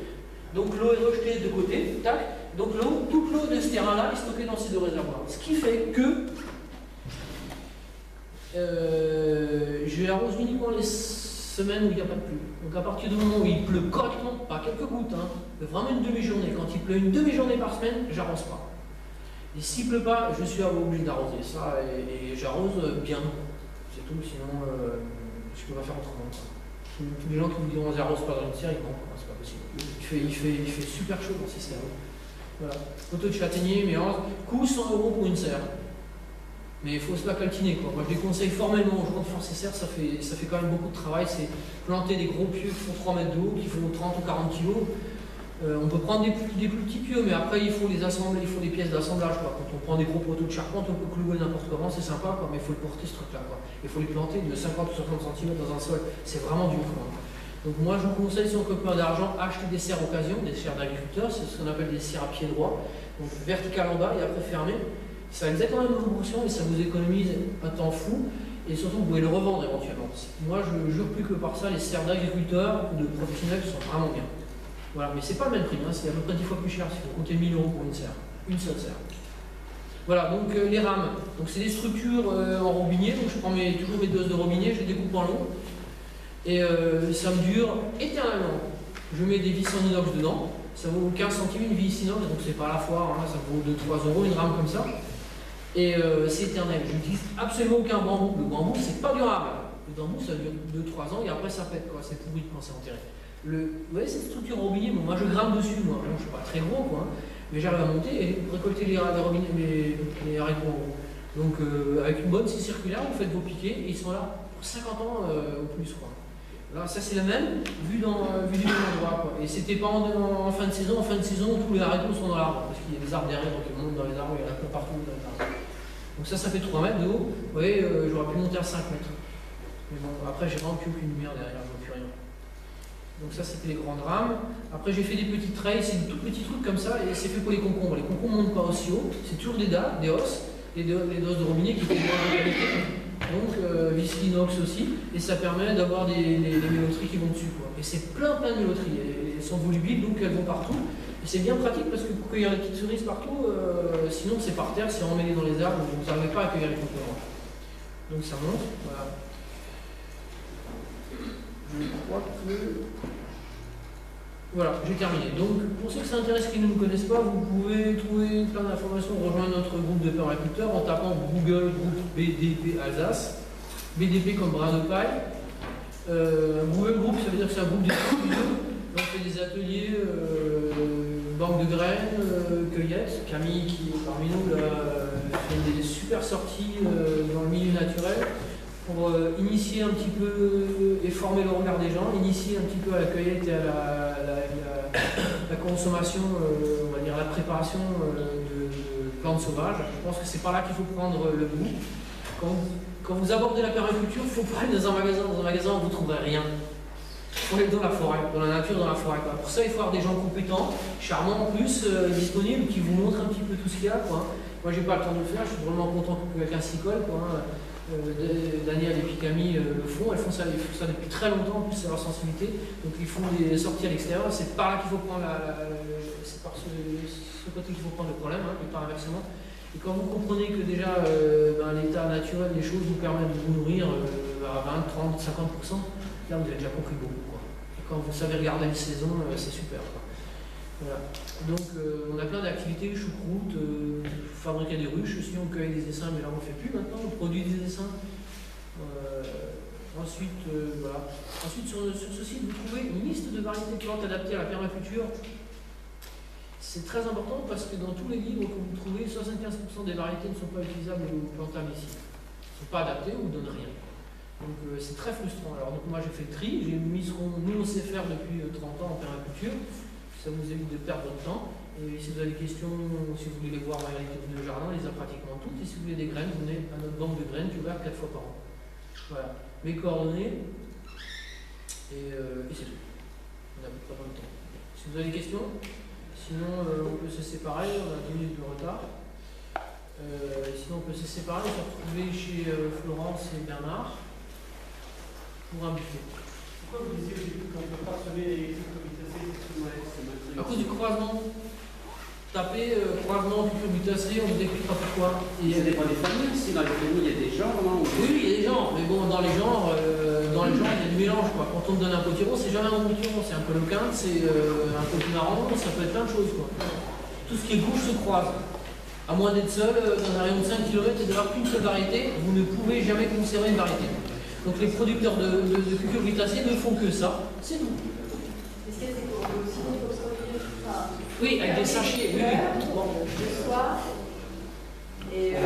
Donc l'eau est rejetée de côté, tac. Donc toute l'eau de ce terrain-là est stockée dans ces 2 réservoirs. Ce qui fait que je arrose uniquement les semaines où il n'y a pas de pluie. Donc à partir du moment où il pleut correctement, pas quelques gouttes, hein, vraiment une demi-journée. Quand il pleut une demi-journée par semaine, j'arrose pas. Et s'il ne pleut pas, je suis obligé d'arroser ça et j'arrose bien. C'est tout, sinon je ne peux pas faire autrement. Tous les gens qui vous diront j'arrose pas dans une serre, ils mentent, c'est pas possible. Il fait super chaud dans ces serres. Voilà. Poteau de châtaignier, mais coût 100 € pour une serre. Mais il faut se la caltiner quoi. Moi je déconseille formellement aux gens de faire ces serres, ça fait quand même beaucoup de travail. C'est planter des gros pieux qui font 3 mètres de haut, qui font 30 ou 40 kg. On peut prendre des plus petits pieux, mais après il faut les assembler, il faut des pièces d'assemblage. Quand on prend des gros poteaux de charpente, on peut clouer n'importe comment, c'est sympa, quoi, mais il faut le porter ce truc-là. Il faut les planter de 50 ou 60 cm dans un sol, c'est vraiment dur. Quoi. Donc moi je vous conseille, si on peut pas d'argent, acheter des serres occasion, des serres d'agriculteurs, c'est ce qu'on appelle des serres à pied droit, donc verticales en bas et après fermées. Ça a exactement la même proportion et ça vous économise un temps fou et surtout vous pouvez le revendre éventuellement. Moi je jure plus que par ça, les serres d'agriculteurs ou de professionnels sont vraiment bien. Voilà, mais c'est pas le même prix, hein, c'est à peu près 10 fois plus cher si vous comptez 1000 € pour une serre, une seule serre. Voilà, donc les rames, donc c'est des structures en robinet, donc je prends toujours mes doses de robinet, je les découpe en long et ça me dure éternellement. Je mets des vis en inox dedans, ça vaut 15 centimes une vis inox, donc c'est pas à la foire, hein, ça vaut 2-3 € une rame comme ça. Et c'est éternel, je n'utilise absolument aucun bambou, le bambou c'est pas durable. Le bambou ça dure 2-3 ans et après ça pète, quoi, c'est pourri quand c'est enterré. Vous voyez cette structure en robinet, bon, moi je grimpe dessus, moi, bon, je suis pas très gros quoi, hein, mais j'arrive à monter et récolter les haricots. Donc avec une bonne scie circulaire, vous faites vos piquets et ils sont là pour 50 ans ou plus. Quoi. Là, ça c'est la même, vue du même endroit. Quoi. Et c'était pas en fin de saison. En fin de saison, tous les haricots sont dans l'arbre, parce qu'il y a des arbres derrière, donc ils montent dans les arbres, il y en a un peu partout dans les arbres. Donc ça fait 3 mètres de haut. Vous voyez, j'aurais pu monter à 5 mètres. Mais bon, après, j'ai vraiment plus aucune lumière derrière, je vois plus rien. Donc ça, c'était les grandes rames. Après, j'ai fait des petits trails, c'est des tout petits trucs comme ça, et c'est fait pour les concombres. Les concombres ne montent pas aussi haut, c'est toujours des dalles, des os, les os de robinet qui font de bonne qualité. Donc, vis inox aussi, et ça permet d'avoir des méloteries qui vont dessus. Quoi. Et c'est plein de méloteries. Elles sont volubiles, donc elles vont partout. Et c'est bien pratique parce que pour cueillir les petites cerises partout, sinon c'est par terre, c'est emmêlé dans les arbres, vous n'arrivez pas à cueillir les concombres. Donc ça monte, voilà. Je crois que... Voilà, j'ai terminé. Donc, pour ceux que ça intéresse qui ne nous connaissent pas, vous pouvez trouver plein d'informations, rejoindre notre groupe de permaculteurs en tapant Google groupe BDP Alsace, BDP comme brin de paille. Google Group, ça veut dire que c'est un groupe d'études. On fait des ateliers, banque de graines, cueillettes. Camille, qui est parmi nous, fait des super sorties dans le milieu naturel pour initier un petit peu et former le regard des gens, initier un petit peu à la cueillette et à la consommation, on va dire la préparation de plantes sauvages. Je pense que c'est par là qu'il faut prendre le bout. Quand vous abordez la permaculture, il faut pas aller dans un magasin. Dans un magasin, vous ne trouverez rien. Il faut aller dans la forêt, dans la nature, dans la forêt. Quoi. Pour ça, il faut avoir des gens compétents, charmants en plus, disponibles, qui vous montrent un petit peu tout ce qu'il y a. Quoi. Moi, j'ai pas le temps de le faire, je suis vraiment content que quelqu'un s'y colle. Quoi. Daniel et puis Camille le font, ils font ça depuis très longtemps, en plus c'est leur sensibilité, donc ils font des sorties à l'extérieur, c'est par là qu'il faut prendre c'est par ce côté qu'il faut prendre le problème, et par inversement. Et quand vous comprenez que déjà l'état naturel des choses vous permet de vous nourrir à 20, 30, 50%, là vous avez déjà compris beaucoup. Quoi. Et quand vous savez regarder une saison, c'est super. Quoi. Voilà. Donc on a plein d'activités, choucroute, fabriquer des ruches, aussi on cueille des essaims, mais là on ne fait plus maintenant, on produit des essaims. Ensuite, voilà. Ensuite sur ce site vous trouvez une liste de variétés de plantes adaptées à la permaculture. C'est très important parce que dans tous les livres que vous trouvez, 75% des variétés ne sont pas utilisables ou plantables ici. Elles ne sont pas adaptées ou ne donnent rien. Donc c'est très frustrant. Alors donc moi j'ai fait le tri, nous on sait faire depuis 30 ans en permaculture. Ça vous évite de perdre votre temps. Et si vous avez des questions, si vous voulez les voir en réalité de jardin, on les a pratiquement toutes. Et si vous voulez des graines, vous venez à notre banque de graines qui est ouverte 4 fois par an. Voilà. Mes coordonnées. Et c'est tout. On n'a pas de temps. Si vous avez des questions, sinon on peut se séparer, on a 10 minutes de retard. Sinon on peut se séparer, on peut se retrouver chez Florence et Bernard pour un buffet. Pourquoi vous disiez qu'on ne peut pas semer les cucurbitacées? À cause du croisement. Tapez croisement cucurbitacées, on vous expliquera pourquoi. Ça dépend des familles aussi. Dans les familles, il y a des genres, non? Oui, il y a des genres, mais bon, dans les genres, il y a du mélange. Quoi. Quand on me donne un potiron, c'est jamais un potiron, c'est un coloquinte, c'est un potimarron, ça peut être plein de choses. Quoi. Tout ce qui est gauche se croise. À moins d'être seul, dans un rayon de 5 km et d'avoir qu'une seule variété, vous ne pouvez jamais conserver une variété. Donc les producteurs de cucurbitacées ne font que ça, c'est tout. Est-ce que c'est pour aussi oui, avec des sachets, oui. Bon, le soir, et en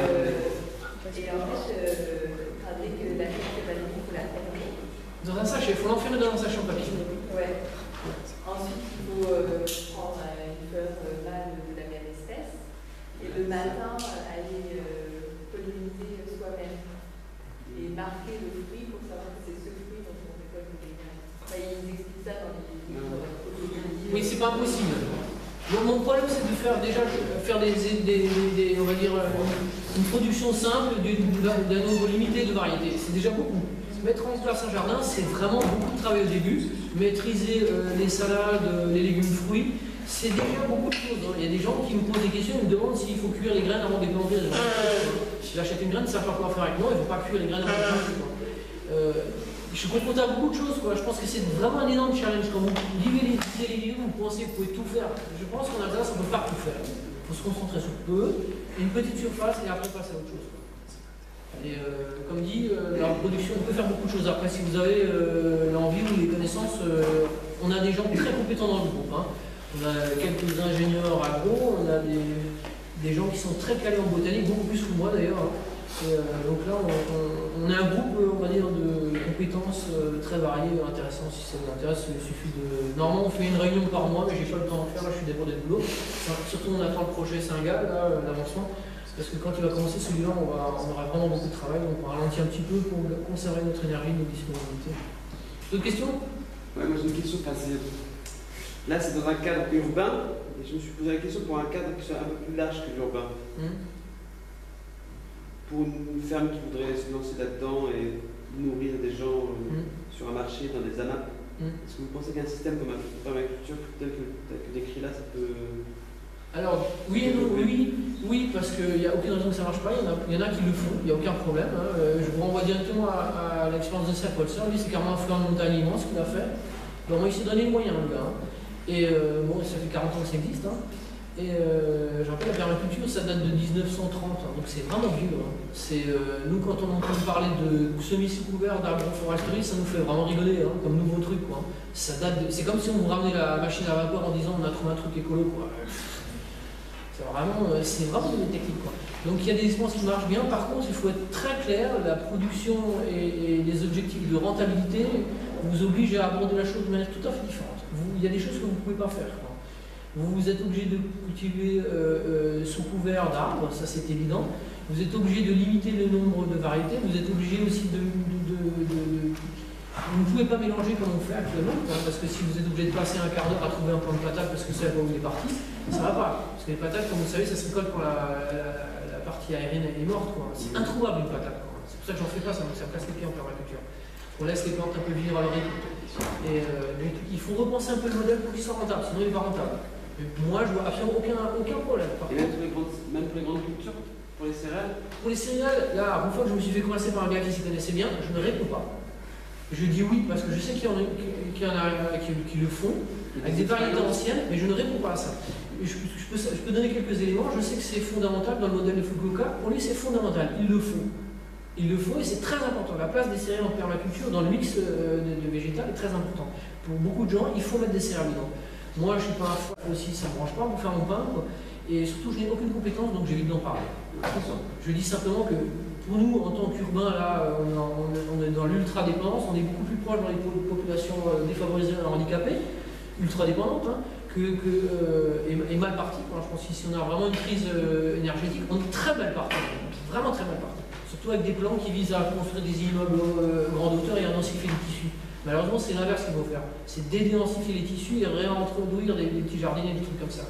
fait, avec la fiche de vanille, il faut la fermer. Dans un sachet, il faut l'enfermer dans un sachet en papier. Ouais. Ensuite, il faut prendre une fleur mâle de la même espèce, et le matin, aller polliniser soi-même. Et marquer le fruit pour savoir que c'est ce fruit dont on récolte les graines. Enfin, ils expliquent ça dans les livres. Oui, c'est pas impossible. Mon problème, c'est de faire déjà on va dire, une production simple d'un nombre limité de variétés. C'est déjà beaucoup. Mettre en place un jardin, c'est vraiment beaucoup de travail au début. Maîtriser les salades, les légumes, fruits, c'est déjà beaucoup de choses. Il y a des gens qui me posent des questions, ils me demandent s'il faut cuire les graines avant de les planter. Si j'achète une graine, ça ne savent pas quoi faire avec moi, il ne faut pas cuire les graines avant de les planter. Je suis confronté à beaucoup de choses. Quoi. Je pense que c'est vraiment un énorme challenge. Quand vous lisez les légumes, vous pensez que vous pouvez tout faire. Je pense qu'en Alsace, on ne peut pas tout faire. Il faut se concentrer sur peu, une petite surface et après passer à autre chose. Quoi. Et comme dit, la production, on peut faire beaucoup de choses. Après, si vous avez l'envie ou les connaissances, on a des gens très compétents dans le groupe. Hein. On a quelques ingénieurs agro, on a des gens qui sont très calés en botanique, beaucoup plus que moi d'ailleurs. Hein. Et donc là, on est un groupe, on va dire, de compétences très variées, intéressantes. Si ça vous intéresse, il suffit de... Normalement, on fait une réunion par mois, mais j'ai pas le temps de faire, là je suis débordé de boulot. Surtout, on attend le projet Saint-Gall, l'avancement. Parce que quand il va commencer celui-là, on aura vraiment beaucoup de travail, donc on ralentit un petit peu pour conserver notre énergie, nos disponibilités. D'autres questions? Ouais, moi j'ai une question. Là, c'est dans un cadre urbain, et je me suis posé la question pour un cadre qui soit un peu plus large que l'urbain. Pour une ferme qui voudrait se lancer là-dedans et nourrir des gens sur un marché, dans des AMAP, est-ce que vous pensez qu'un système comme la permaculture tel que décrit là, ça peut... Alors, oui et non, oui, parce qu'il n'y a aucune raison que ça ne marche pas, il y en a qui le font, il n'y a aucun problème. Je vous renvoie directement à l'expérience de Serre Polser, lui c'est carrément un fleur de montagne immense qu'il a fait. Donc il s'est donné les moyens, le gars. Et bon, ça fait 40 ans que ça existe. Et je rappelle, la permaculture, ça date de 1930, donc c'est vraiment vieux. Nous, quand on entend parler de semis sous couvert d'agroforesterie, ça nous fait vraiment rigoler, comme nouveau truc. C'est comme si on vous ramenait la machine à vapeur en disant on a trouvé un truc écolo. C'est vraiment une technique. Donc il y a des essences qui marchent bien. Par contre, il faut être très clair, la production et les objectifs de rentabilité vous obligent à aborder la chose de manière tout à fait différente. Il y a des choses que vous ne pouvez pas faire. Vous êtes obligé de cultiver sous couvert d'arbres, ça c'est évident. Vous êtes obligé de limiter le nombre de variétés. Vous êtes obligé aussi vous ne pouvez pas mélanger comme on fait actuellement, parce que si vous êtes obligé de passer un quart d'heure à trouver un plant de patate parce que c'est là où il est parti, ça ne va pas. Parce que les patates, comme vous savez, ça se récolte quand la partie aérienne est morte. C'est introuvable une patate. C'est pour ça que j'en fais pas, ça me casse les pieds en permaculture. On laisse les plantes un peu vivre à leur rythme. Et donc il faut repenser un peu le modèle pour qu'il soit rentable, sinon il n'est pas rentable. Mais moi, je vois absolument aucun problème. Et même pour les grandes cultures, pour les céréales? Pour les céréales, là, une fois que je me suis fait coincer par un gars qui s'y connaissait bien, je ne réponds pas. Je dis oui parce que je sais qu'il y en a qui le font, avec des variétés anciennes, mais je ne réponds pas à ça. Je peux donner quelques éléments. Je sais que c'est fondamental dans le modèle de Fukuoka. Pour lui, c'est fondamental. Ils le font. Ils le font et c'est très important. La place des céréales en permaculture dans le mix de végétal est très importante. Pour beaucoup de gens, il faut mettre des céréales dedans. Moi, je ne suis pas un foie aussi, ça ne me branche pas pour faire mon pain. Et surtout, je n'ai aucune compétence, donc j'évite d'en parler. Je dis simplement que pour nous, en tant qu'urbains, là, on est dans l'ultra-dépendance, on est beaucoup plus proche dans les populations défavorisées et handicapées, ultra-dépendantes, et mal parties. Je pense qu'ici, on a vraiment une crise énergétique, on est très mal partis, vraiment très mal partis. Surtout avec des plans qui visent à construire des immeubles grande hauteur et à densifier les tissus. Malheureusement, c'est l'inverse qu'il faut faire. C'est dédensifier les tissus et réintroduire des petits jardiniers, des trucs comme ça.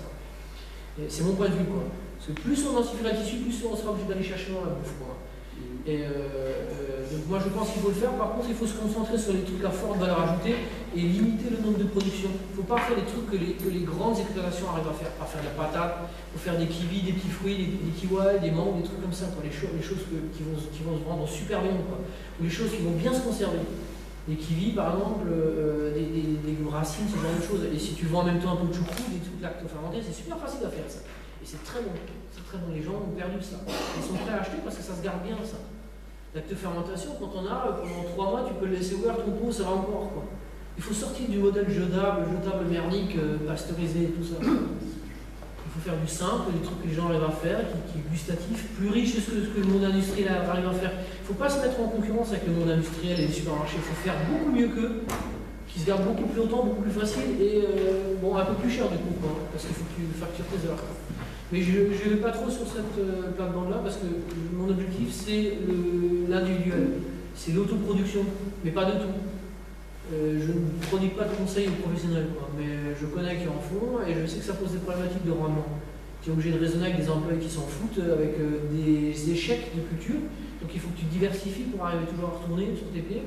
C'est mon point de vue. Parce que plus on densifiera le tissu, plus on sera obligé d'aller chercher dans la bouffe. Donc moi je pense qu'il faut le faire. Par contre, il faut se concentrer sur les trucs à forte valeur ajoutée et limiter le nombre de productions. Il ne faut pas faire les trucs que les grandes exploitations arrivent à faire. Pas faire de la patate, il faut faire des kiwis, des petits fruits, des kiwis, des mangues, des trucs comme ça. Les choses qui vont se vendre super bien. Ou les choses qui vont bien se conserver. Les kiwis, par exemple, des racines, ce genre de choses. Et si tu vends en même temps un peu de choucrou, des trucs lactofermentés, c'est super facile à faire ça. Et c'est très bon. C'est très bon. Les gens ont perdu ça. Ils sont prêts à acheter parce que ça se garde bien, ça. Lactofermentation, quand on a, pendant 3 mois, tu peux le laisser ouvert, ton pot, ça va encore. Il faut sortir du modèle jetable merdique, pasteurisé, tout ça. Il faut faire du simple, des trucs que les gens arrivent à faire, qui est gustatif, plus riche que ce que le monde industriel arrive à faire. Il ne faut pas se mettre en concurrence avec le monde industriel et les supermarchés. Il faut faire beaucoup mieux qu'eux, qui se gardent beaucoup plus longtemps, beaucoup plus facile et un peu plus cher du coup, parce qu'il faut que tu factures tes heures. Mais je ne vais pas trop sur cette plate-bande-là parce que mon objectif c'est l'individuel, c'est l'autoproduction, mais pas de tout. Je ne produis pas de conseils aux professionnels, mais je connais qui en font et je sais que ça pose des problématiques de rendement. Tu es obligé de raisonner avec des employés qui s'en foutent, avec des échecs de culture, donc il faut que tu diversifies pour arriver toujours à retourner sur tes pieds.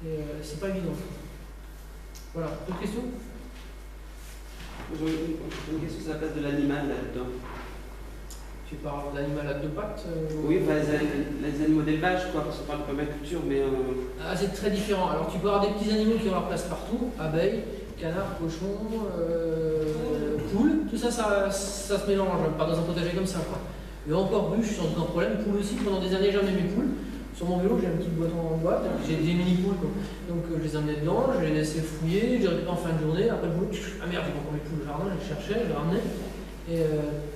Et c'est pas évident. Voilà, d'autres questions? J'ai une question sur la place de l'animal là-dedans. Tu parles d'animal à 2 pattes Oui, les animaux d'élevage, parce qu'on parle de permaculture, mais... c'est très différent. Alors tu peux avoir des petits animaux qui ont leur place partout, abeilles, canards, cochons, poules, tout ça, ça se mélange, pas dans un potager comme ça. Et encore ruches, sans aucun problème, poules aussi, pendant des années j'ai amené mes poules. Sur mon vélo, j'ai un petit boîton en boîte, j'ai des mini-poules, donc je les amenais dedans, je les laissais fouiller, j'ai récupéré en fin de journée, après le boulot, ah merde, j'ai encore mes poules au jardin, je les cherchais, je les ramenais. et,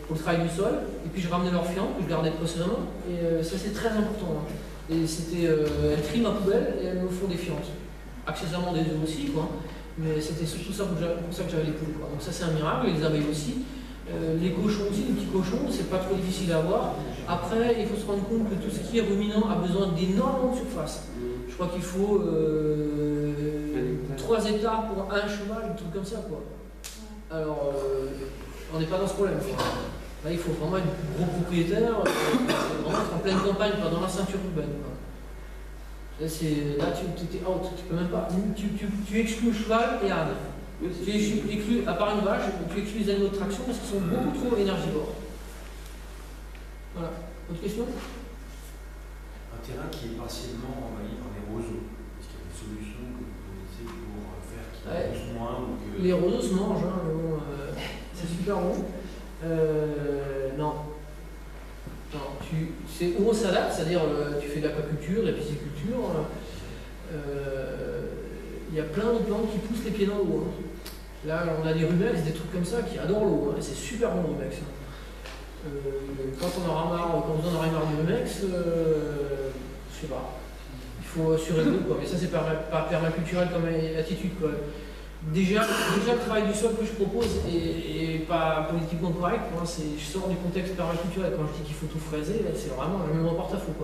pour le travail du sol, et puis je ramenais leur fiente que je gardais précédemment, et ça c'est très important. Hein. Et c'était, elles trient ma poubelle et elles me font des fientes. Accessoirement des œufs aussi, quoi. Mais c'était surtout ça pour ça que j'avais les poules, quoi. Donc ça c'est un miracle, et les abeilles aussi. Les cochons aussi, les petits cochons, c'est pas trop difficile à avoir. Après, il faut se rendre compte que tout ce qui est ruminant a besoin d'énormément de surface. Je crois qu'il faut 3 hectares pour un cheval, un truc comme ça, quoi. Alors, on n'est pas dans ce problème, quoi. Là, il faut vraiment être gros propriétaire, vraiment être en pleine campagne, pas dans la ceinture urbaine, quoi. Là, tu es out, tu peux même pas. Tu exclus le cheval et âne. Tu exclus, à part une vache, tu exclus les animaux de traction parce qu'ils sont beaucoup trop énergivores. Voilà. Autre question? Un terrain qui est partiellement envahi par les roseaux. Est-ce qu'il y a des solutions que vous connaissez pour faire qu'il rose moins ou que... Les roseaux se mangent, hein, mais bon, c'est super bon. Non. Non, c'est où on s'adapte, c'est-à-dire tu fais de l'aquaculture, de la pisciculture. Il y a plein de plantes qui poussent les pieds dans l'eau. Hein. Là, on a des rumex, des trucs comme ça qui adorent l'eau. Hein, et c'est super bon le rumex. Hein. Quand on aura marre, quand vous en aurez marre du rumex, je sais pas. Il faut surrégler, quoi. Mais ça, c'est pas permaculturel comme attitude, quoi. Déjà, le travail du sol que je propose est pas politiquement correct. Moi, je sors du contexte permaculturel. Quand je dis qu'il faut tout fraiser, c'est vraiment le même porte-à-faux.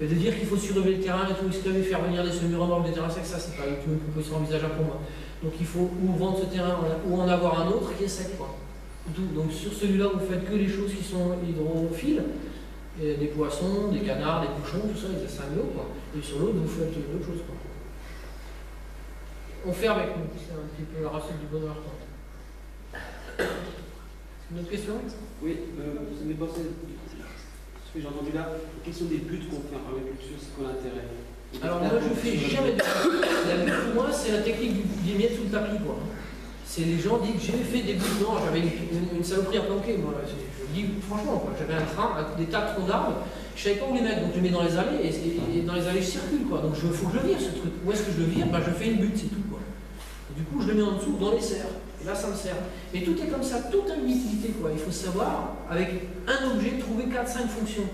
De dire qu'il faut surlever le terrain et tout, excaver, faire venir des semis-remorques, des terrains secs, ça, c'est pas une proposition envisageable pour moi. Donc il faut ou vendre ce terrain ou en avoir un autre qui est sec, quoi. Donc sur celui-là, vous faites que les choses qui sont hydrophiles, et des poissons, des canards, des cochons, tout ça, ils assènent l'eau, quoi. Et sur l'autre, vous faites d'autres choses, quoi. On fait avec nous, c'est un petit peu la recette du bonheur, quoi. Une autre question? Oui, vous avez pensé, ce que j'ai entendu là, la question des buts qu'on fait en permaculture, c'est quoi l'intérêt? Alors moi je fais jamais de but. La butte pour moi c'est la technique du miettes sous le tapis, quoi. C'est les gens disent j'ai fait des buttes. Non, j'avais une saloperie à planquer, moi. Je dis franchement, j'avais un train, des tas de troncs d'arbres, je savais pas où les mettre, donc je les mets dans les allées et dans les allées je circule, quoi. Donc il faut que je le vire ce truc. Où est-ce que je le vire? Je fais une butte, c'est tout, quoi. Et du coup je le mets en dessous dans les serres. Et là ça me sert. Mais tout est comme ça, tout a une utilité, quoi. Il faut savoir, avec un objet, trouver 4-5 fonctions.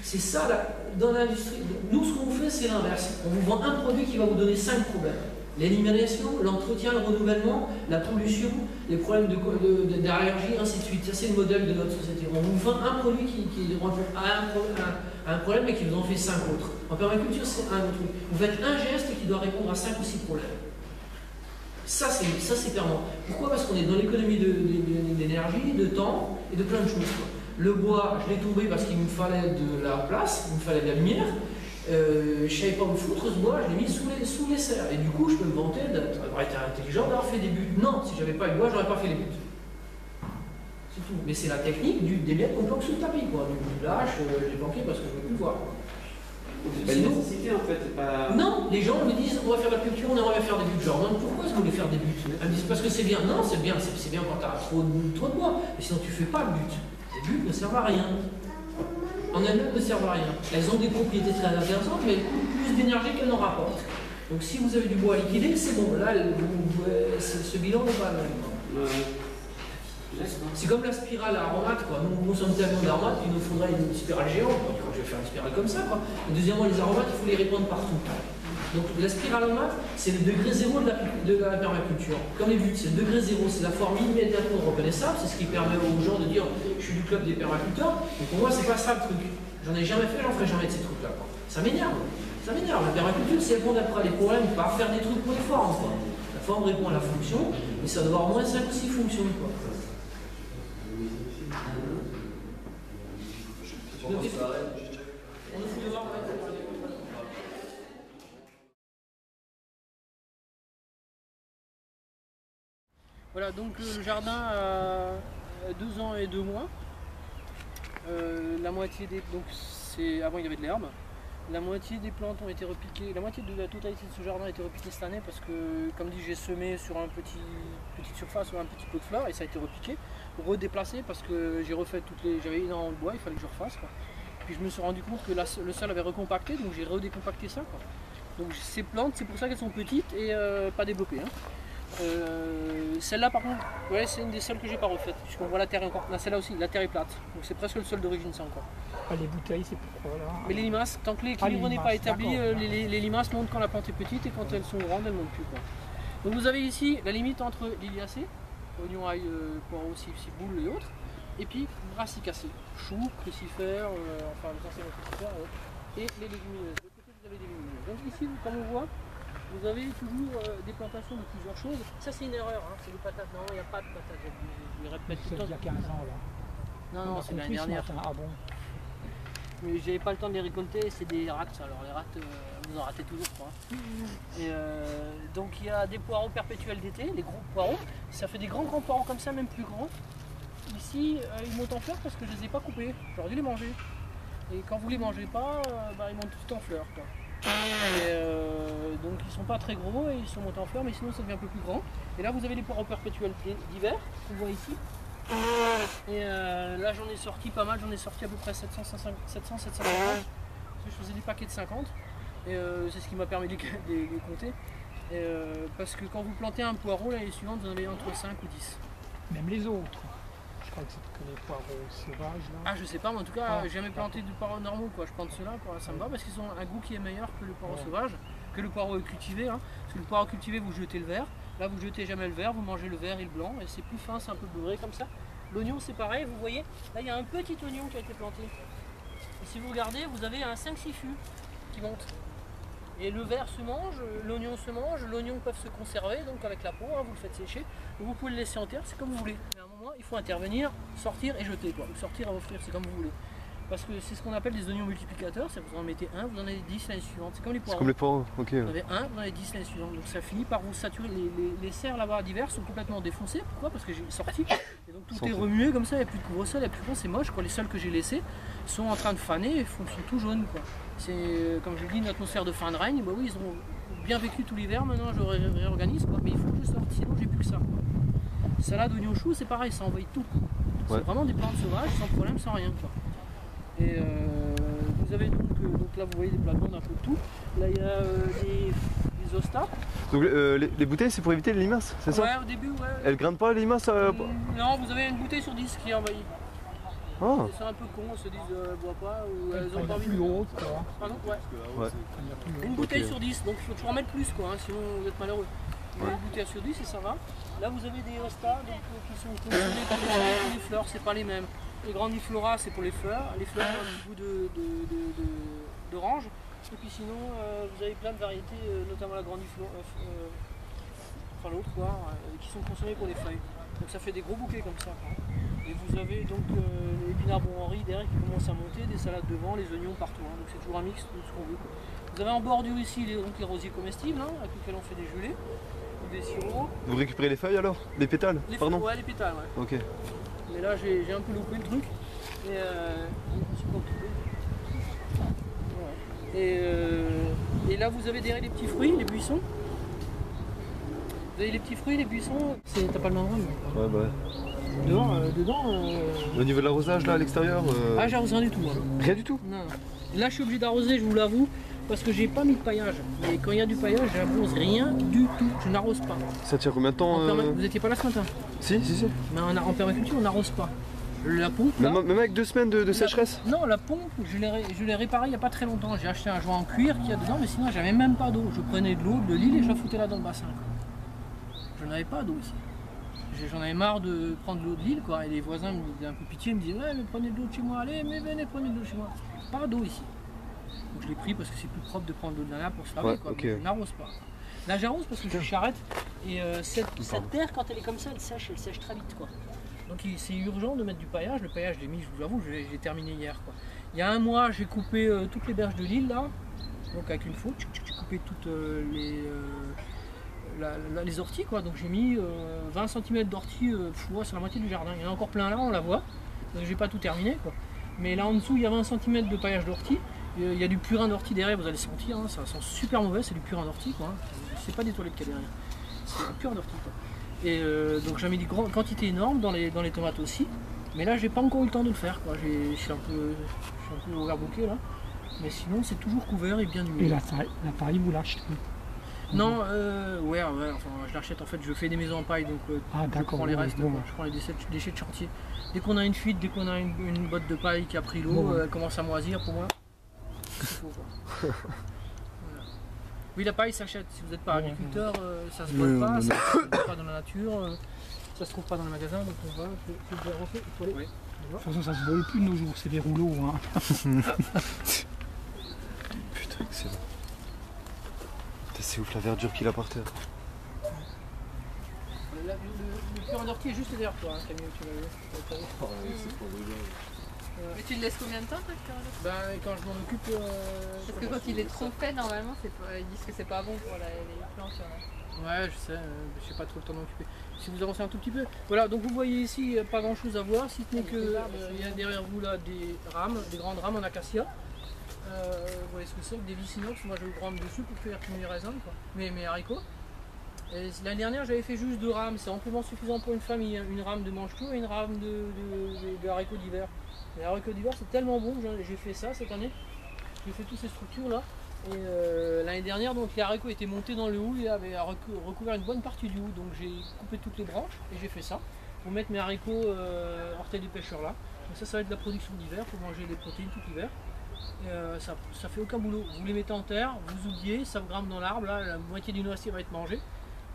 C'est ça, là, dans l'industrie. Nous, ce qu'on fait, c'est l'inverse. On vous vend un produit qui va vous donner 5 problèmes. L'élimination, l'entretien, le renouvellement, la pollution, les problèmes d'allergie, ainsi de suite. Ça, c'est le modèle de notre société. On vous vend un produit qui répond à un problème et qui vous en fait 5 autres. En permaculture, c'est un autre truc. Vous faites un geste qui doit répondre à 5 ou 6 problèmes. Ça, c'est permanent. Pourquoi? Parce qu'on est dans l'économie d'énergie, de temps et de plein de choses, quoi. Le bois, je l'ai tombé parce qu'il me fallait de la place, il me fallait de la lumière. Je ne savais pas où foutre ce bois, je l'ai mis sous les serres. Et du coup, je peux me vanter d'avoir été intelligent, d'avoir fait des buts. Non, si j'avais pas eu le bois, j'aurais pas fait les buts. C'est tout. Mais c'est la technique des miettes qu'on planque sous le tapis, quoi. Du lâche, je l'ai planqué parce que je ne veux plus le voir. C'est pas une nécessité en fait, c'est pas... Non, les gens me disent on va faire de la culture, on aimerait faire des buts. Genre, non, pourquoi est-ce que vous voulez faire des buts? Elles me disent parce que c'est bien. Non, c'est bien quand tu as trop de bois. Mais sinon, tu ne fais pas le but. Les buts ne servent à rien. En elles-mêmes ne servent à rien. Elles ont des propriétés très intéressantes, mais elles coûtent plus d'énergie qu'elles n'en rapportent. Donc si vous avez du bois liquidé, c'est bon. Là, ce bilan n'est pas le même. C'est comme la spirale aromate, quoi. Nous consommons tellement d'aromates qu'il nous faudrait une spirale géante. Je vais faire une spirale comme ça, quoi. Et deuxièmement, les aromates, il faut les répandre partout. Donc la spirale aromate, c'est le degré zéro de la permaculture. Comme les buts, c'est le degré zéro, c'est la forme immédiatement reconnaissable, c'est ce qui permet aux gens de dire je suis du club des permaculteurs. Donc pour moi, c'est pas ça le truc. J'en ai jamais fait, j'en ferai jamais de ces trucs-là, quoi. Ça m'énerve. Ça m'énerve. La permaculture, c'est répondre après à des problèmes, pas faire des trucs pour les formes, quoi. La forme répond à la fonction, mais ça doit avoir au moins 5 ou 6 fonctions, quoi. Voilà, donc le jardin a 2 ans et 2 mois. La moitié des... Donc avant il y avait de l'herbe. La moitié des plantes ont été repiquées. La moitié de la totalité de ce jardin a été repiquée cette année parce que, comme dit, j'ai semé sur une petite surface, sur un petit pot de fleurs et ça a été repiqué. Redéplacé parce que j'ai refait j'avais énormément de bois, il fallait que je refasse, quoi. Puis je me suis rendu compte que le sol avait recompacté, donc j'ai redécompacté ça, quoi. Donc ces plantes, c'est pour ça qu'elles sont petites et pas développées, hein. Celle-là par contre, ouais, c'est une des seules que j'ai pas refaites. Puisqu'on voit la terre est encore. Là, celle-là aussi, la terre est plate. Donc c'est presque le sol d'origine ça encore. Ah, les bouteilles, c'est pourquoi là? Mais les limaces, tant que l'équilibre n'est pas établi, les limaces montent quand la plante est petite et quand elles sont grandes, elles ne montent plus. Quoi. Donc vous avez ici la limite entre liliacées, oignons, ail, poireaux, ciboule et autres, et puis brassicacées, choux, crucifères, enfin les anciens crucifères et les légumineuses. De l'autre côté vous avez des légumineuses. Donc ici, comme on voit, vous avez toujours des plantations de plusieurs choses. Ça c'est une erreur, hein. C'est des patates. Non, il n'y a pas de patates. Je les répète tout le temps. Il y a 15 ans là. Non, c'est l'année dernière. Ah bon? Mais j'avais pas le temps de les récolter, c'est des rats. Alors les rats, vous en ratez toujours quoi. Et donc il y a des poireaux perpétuels d'été, des gros poireaux. Ça fait des grands poireaux comme ça, même plus grands. Ici, ils montent en fleurs parce que je les ai pas coupés. J'aurais dû les manger. Et quand vous les mangez pas, ils montent tout en fleurs. Quoi. Et donc ils sont pas très gros et ils sont montés en fleurs, mais sinon ça devient un peu plus grand. Et là vous avez les poireaux perpétuels d'hiver, qu'on voit ici. Et là j'en ai sorti pas mal, j'en ai sorti à peu près 750. Je faisais des paquets de 50 et c'est ce qui m'a permis de les compter. Parce que quand vous plantez un poireau, l'année suivante vous en avez entre 5 ou 10. Même les autres. Je crois que c'est que les poireaux sauvages là. Ah je sais pas, mais en tout cas j'ai jamais planté de poireaux normaux quoi. Je plante ceux-là, ça me va parce qu'ils ont un goût qui est meilleur que le poireau sauvage, que le poireau cultivé. Hein. Parce que le poireau cultivé vous jetez le vert. Là vous jetez jamais le vert, vous mangez le vert et le blanc et c'est plus fin, c'est un peu beurré comme ça. L'oignon c'est pareil, vous voyez, là il y a un petit oignon qui a été planté. Et si vous regardez, vous avez un 5-6 fûts qui montent. Et le vert se mange, l'oignon se mange, l'oignon peut se conserver, donc avec la peau, hein, vous le faites sécher. Vous pouvez le laisser en terre, c'est comme vous voulez. Mais à un moment, il faut intervenir, sortir et jeter. Quoi. Ou sortir et offrir, c'est comme vous voulez. Parce que c'est ce qu'on appelle des oignons multiplicateurs, c'est que vous en mettez un, vous en avez 10 l'année suivante. C'est comme les poireaux. C'est comme les poireaux, ok. Vous en avez un, vous en avez 10 l'année suivante. Donc ça finit par vous saturer. Les serres là-bas d'hiver sont complètement défoncées. Pourquoi? Parce que j'ai sorti. Et donc tout est remué comme ça, il n'y a plus de couvre-sol, il n'y a plus rien, c'est moche. Quoi. Les seuls que j'ai laissés sont en train de faner et sont tout jaunes. Quoi. C'est, comme je l'ai dit, une atmosphère de fin de règne. Bah oui, ils ont bien vécu tout l'hiver, maintenant je réorganise. Quoi. Mais il faut que je sorte, sinon j'ai plus que ça. Quoi. Salade, oignon, chou, c'est pareil, ça envahit tout. C'est vraiment des plantes sauvages, sans problème, sans rien. Quoi. Et vous avez donc là vous voyez des plates-bandes un peu de tout. Là il y a des ostas. Donc les bouteilles c'est pour éviter les limaces, c'est ça? Ouais, au début, ouais. Elles grimpent pas les limaces Non, vous avez une bouteille sur 10 qui est envahie. Ah. C'est un peu con, on se dit bois pas ou elles ont pas envie. Plus haute, quoi. Pardon? Ouais. Une bouteille sur 10, donc il faut toujours en mettre plus quoi, hein, sinon vous êtes malheureux. Une bouteille sur 10 et ça va. Là vous avez des ostas qui sont consommés pour les fleurs, c'est pas les mêmes. Les grandiflora c'est pour les fleurs ont un goût d'orange. Et puis sinon vous avez plein de variétés, notamment la grandiflora, enfin l'autre quoi, qui sont consommées pour les feuilles. Donc ça fait des gros bouquets comme ça. Quoi. Et vous avez donc les épinards Bon-Henri derrière qui commencent à monter, des salades devant, les oignons partout. Hein. Donc c'est toujours un mix de ce qu'on veut. Vous avez en bordure ici les rosiers comestibles, hein, avec lesquels on fait des gelées, ou des sirops. Vous récupérez les feuilles alors? Les pétales? Pardon? Ouais, les pétales, ouais. Ok. Mais là j'ai un peu loupé le truc. Et je suis pas occupé. Ouais. Et là vous avez derrière les petits fruits, les buissons. Vous avez les petits fruits, les buissons. T'as pas le même endroit? Ouais, bah ouais. Dedans. Au niveau de l'arrosage là à l'extérieur Ah, j'arrose rien du tout. Moi. Rien du tout? Non. Là je suis obligé d'arroser, je vous l'avoue, parce que j'ai pas mis de paillage. Mais quand il y a du paillage, j'arrose rien du tout. Je n'arrose pas. Ça tient combien de temps Vous étiez pas là ce matin? Si. Mais en permaculture, on n'arrose pas. La pompe. Là, même avec 2 semaines de sécheresse? Non, la pompe, je l'ai réparée il n'y a pas très longtemps. J'ai acheté un joint en cuir qu'il y a dedans, mais sinon j'avais même pas d'eau. Je prenais de l'eau de l'île et je la foutais là dans le bassin. Je n'avais pas d'eau ici. J'en avais marre de prendre de l'eau de l'île, quoi. Et les voisins me disaient un peu pitié, ils me disaient ouais mais prenez de l'eau de chez moi, allez mais venez prenez de l'eau de chez moi. Pas d'eau ici. Donc je l'ai pris parce que c'est plus propre de prendre de l'eau de la nappe pour se laver, quoi. Okay. Mais je n'arrose pas. Là j'arrose parce que je charrette et cette terre quand elle est comme ça elle sèche très vite, quoi. Donc c'est urgent de mettre du paillage. Le paillage, je l'ai mis, je vous avoue, j'ai terminé hier, quoi. Il y a un mois j'ai coupé toutes les berges de l'île là, donc avec une faux, j'ai coupé toutes les orties, quoi. Donc j'ai mis 20 cm d'orties, c'est la moitié du jardin. Il y en a encore plein là, on la voit. Donc j'ai pas tout terminé, quoi. Mais là en dessous il y a 20 cm de paillage d'ortie. Il y a du purin d'ortie derrière, vous allez sentir, hein, ça sent super mauvais, c'est du purin d'ortie, quoi. C'est pas des toilettes qu'il y a derrière, c'est du purin d'ortie, quoi. Et donc j'en ai mis des quantités énormes dans les tomates aussi. Mais là j'ai pas encore eu le temps de le faire, quoi. Je suis un peu overbooké là. Mais sinon c'est toujours couvert et bien humide. Et la paille vous l'achetez? Non, ouais, enfin, je l'achète en fait, je fais des maisons en paille, donc Ah, je d'accord, prends les ouais, restes, ouais. quoi. Je prends les déchets de chantier. Dès qu'on a une fuite, dès qu'on a une botte de paille qui a pris l'eau, Ouais. elle commence à moisir pour moi. C'est faux, quoi. Voilà. Oui, la paille s'achète, si vous n'êtes pas Ouais, agriculteur, ça se Oui, vole oui, pas, non, ça se trouve pas dans la nature, ça se trouve pas dans les magasins, donc on va, je vais refaire, il faut aller. Oui. De toute façon, ça se vole plus de nos jours, c'est des rouleaux. Hein. Putain, excellent. Putain, c'est ouf la verdure qu'il a par terre. Le purin d'ortie est juste derrière toi, hein, Camille, tu l'as vu. Mais tu le laisses combien de temps, toi, le Ben, quand je m'en occupe. Parce que quand il est trop fait, normalement, ils disent que c'est pas bon pour les plantes. Ouais, je sais, je sais pas trop le temps d'en occuper. Si vous avancez un tout petit peu. Voilà, donc vous voyez ici pas grand chose à voir, si ce n'est que il y a derrière vous là des rames, des grandes rames en acacia. Vous voyez ce que c'est, des vis inox, moi je le grands dessus pour cuire mes raisins, quoi. Mes haricots. Et l'année dernière j'avais fait juste 2 rames, c'est amplement suffisant pour une famille, hein. Une rame de mange-tout et une rame de haricots d'hiver. Les haricots d'hiver c'est tellement bon que j'ai fait ça cette année. J'ai fait toutes ces structures là. Et l'année dernière, donc, les haricots étaient montés dans le hou et avaient recouvert une bonne partie du hou. Donc j'ai coupé toutes les branches et j'ai fait ça pour mettre mes haricots orteils du pêcheur là. Donc ça va être de la production d'hiver pour manger des protéines tout l'hiver. Ça fait aucun boulot. Vous les mettez en terre, vous oubliez, ça grimpe dans l'arbre, là, la moitié du noisetier va être mangée.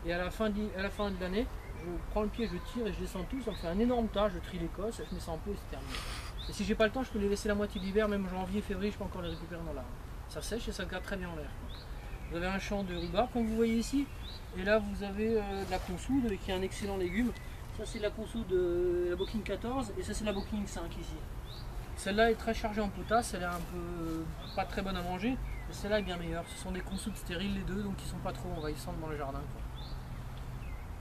Et à la fin de l'année, je prends le pied, je tire et je descends tout, ça me fait un énorme tas, je trie l'écosse, je mets ça en pot et c'est terminé. Et si j'ai pas le temps, je peux les laisser la moitié de l'hiver, même janvier, février, je peux encore les récupérer dans l'arbre. Ça sèche et ça se garde très bien en l'air. Vous avez un champ de rhubarbe comme vous voyez ici, et là vous avez de la consoude qui est un excellent légume. Ça c'est la consoude de la Bocking 14 et ça c'est la Bocking 5 ici. Celle-là est très chargée en potasse, elle est un peu pas très bonne à manger, mais celle-là est bien meilleure. Ce sont des consoudes stériles les deux, donc qui sont pas trop envahissantes dans le jardin, quoi.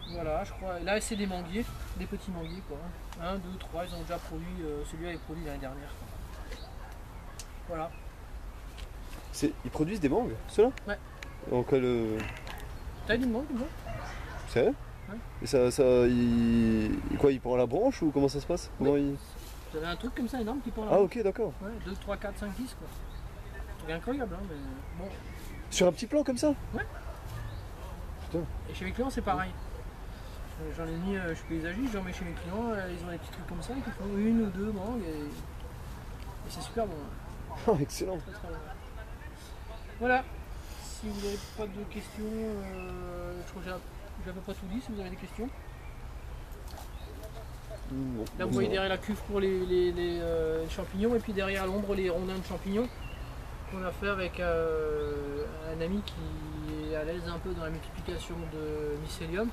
Voilà, je crois. Là c'est des manguiers, des petits manguiers quoi. 1, 2, 3, ils ont déjà produit, celui-là est produit l'année dernière, quoi. Voilà. Ils produisent des mangues, ceux-là? Ouais. En quel. T'as une mangue, moi? Sérieux? Ouais. Et il prend la branche ou comment ça se passe? Comment Vous avez un truc comme ça énorme qui prend la Ah, branche. ok, d'accord. Ouais, 2, 3, 4, 5, 10 quoi. C'est incroyable, hein, mais bon. Sur un petit plan comme ça? Ouais. Putain. Et chez mes clients c'est pareil. J'en ai mis, je suis paysagiste, j'en mets chez mes clients, ils ont des petits trucs comme ça, qui font 1 ou 2 mangues et c'est super bon. Ah, excellent. Très, très bon. Voilà. Si vous n'avez pas de questions, je crois que j'ai à peu près tout dit, si vous avez des questions. Non. Là vous voyez derrière la cuve pour les champignons et puis derrière à l'ombre les rondins de champignons qu'on a fait avec un ami qui est à l'aise un peu dans la multiplication de mycélium.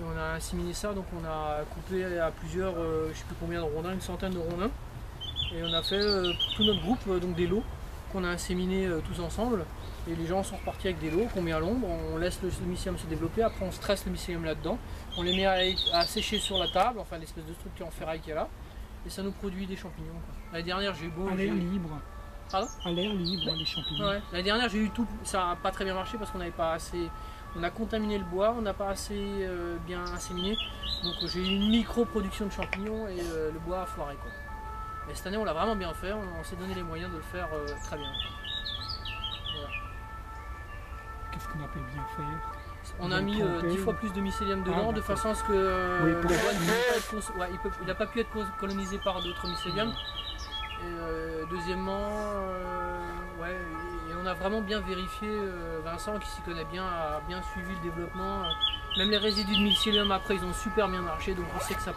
Et on a assimilé ça, donc on a coupé à plusieurs, je ne sais plus combien de rondins, une centaine de rondins. Et on a fait pour tout notre groupe donc des lots qu'on a inséminés tous ensemble. Et les gens sont repartis avec des lots qu'on met à l'ombre, on laisse le mycélium se développer, après on stresse le mycélium là-dedans. On les met à sécher sur la table, enfin l'espèce de structure en ferraille qu'il y a là. Et ça nous produit des champignons, quoi. L'année dernière j'ai eu beau... À l'air libre. Pardon ? À l'air libre, les champignons. Ouais. L'année dernière j'ai eu tout, ça n'a pas très bien marché parce qu'on n'avait pas assez... On a contaminé le bois, on n'a pas assez bien inséminé. Donc j'ai eu une micro-production de champignons et le bois a foiré, quoi. Mais cette année on l'a vraiment bien fait, on s'est donné les moyens de le faire très bien. Voilà. Qu'est-ce qu'on appelle bien faire? On a mis 10 fois plus de mycélium dedans, de façon à ce que Oui, le bois n'a pas pu être colonisé par d'autres mycéliums. Et, deuxièmement, ouais, et on a vraiment bien vérifié, Vincent qui s'y connaît bien, a bien suivi le développement. Même les résidus de mycélium après ils ont super bien marché, donc on sait que c'est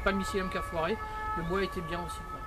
pas le mycélium qui a foiré. Le bois était bien aussi, quoi.